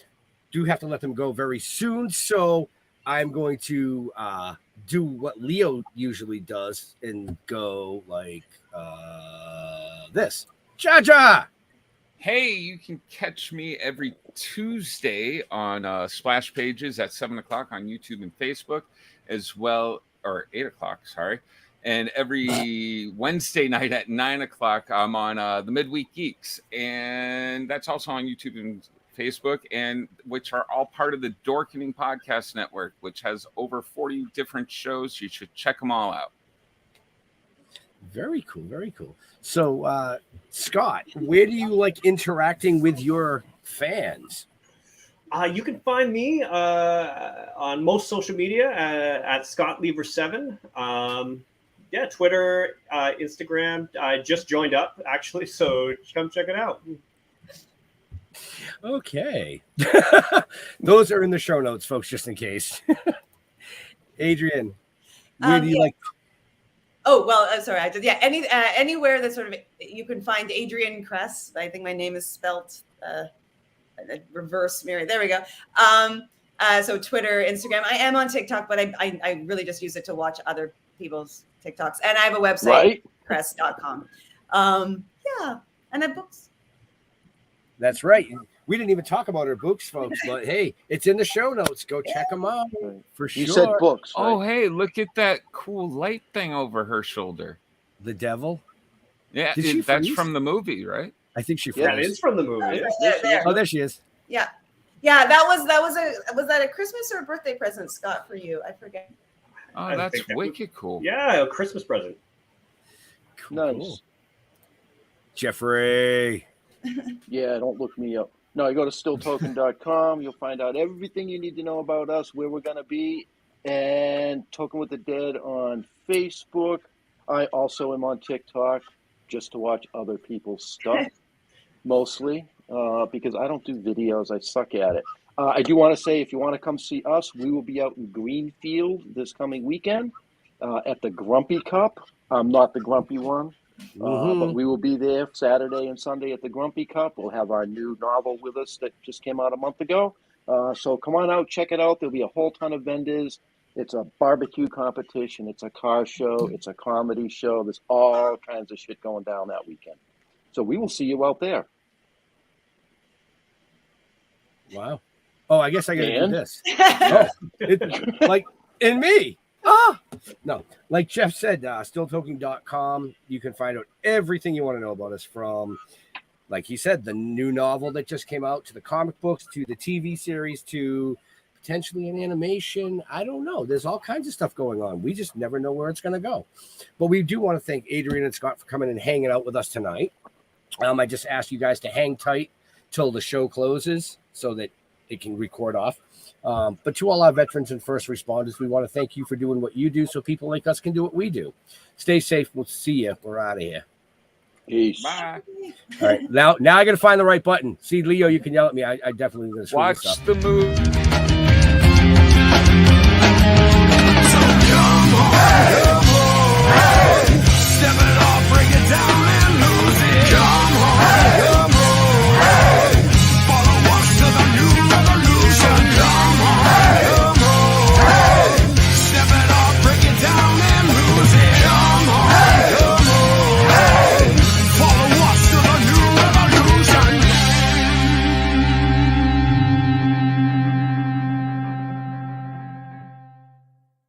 Do have to let them go very soon. So I'm going to do what Leo usually does and go like this. Cha-cha! Hey, you can catch me every Tuesday on Splash Pages at 7 o'clock on YouTube and Facebook, as well, or 8 o'clock, sorry. And every Wednesday night at 9 o'clock, I'm on the Midweek Geeks. And that's also on YouTube and Facebook, and which are all part of the Dorkening Podcast Network, which has over 40 different shows. You should check them all out. Very cool, very cool. So, Scott, where do you like interacting with your fans? You can find me on most social media at ScottLever7. Yeah, Twitter, Instagram. I just joined up, actually, so come check it out. Okay. Those are in the show notes, folks, just in case. Adrienne, where do you like? Oh, well, sorry. I did. Yeah. Anywhere that sort of you can find Adrienne Kress. I think my name is spelt reverse Mary. There we go. So Twitter, Instagram. I am on TikTok, but I really just use it to watch other people's TikToks. And I have a website, Right. kress.com. Yeah. And I have books. That's right. We didn't even talk about her books, folks, but hey, it's in the show notes. Go check them out for sure. You said books. Right? Oh, hey, look at that cool light thing over her shoulder. The devil? Yeah, Did she that's freeze? from the movie, right? I think she Yeah, it froze. is from the movie. Oh, there she is. Yeah. Yeah. Was that a Christmas or a birthday present, Scott, for you? I forget. Oh, I that's think that wicked cool. Yeah, a Christmas present. Nice. Jeffrey. Yeah, don't look me up. No, you go to stilltoken.com. You'll find out everything you need to know about us, where we're going to be, and Token with the Dead on Facebook. I also am on TikTok just to watch other people's stuff, mostly, because I don't do videos. I suck at it. I do want to say, if you want to come see us, we will be out in Greenfield this coming weekend at the Grumpy Cup. I'm not the grumpy one. But we will be there Saturday and Sunday at the Grumpy Cup. We'll have our new novel with us that just came out a month ago. So come on out, check it out. There'll be a whole ton of vendors. It's a barbecue competition. It's a car show. It's a comedy show. There's all kinds of shit going down that weekend. So we will see you out there. Wow. Oh, I guess I got to do And? this. Like in me. No, like Jeff said, stilltoking.com. You can find out everything you want to know about us, from, like he said, the new novel that just came out, to the comic books, to the TV series, to potentially an animation. I don't know. There's all kinds of stuff going on. We just never know where it's going to go. But we do want to thank Adrienne and Scott for coming and hanging out with us tonight. I just ask you guys to hang tight till the show closes so that it can record off. But to all our veterans and first responders, we want to thank you for doing what you do so people like us can do what we do. Stay safe. We'll see you. We're out of here. Peace. Bye. All right. Now I got to find the right button. See, Leo, you can yell at me. I definitely going to screw Watch this up. the movie. So come on.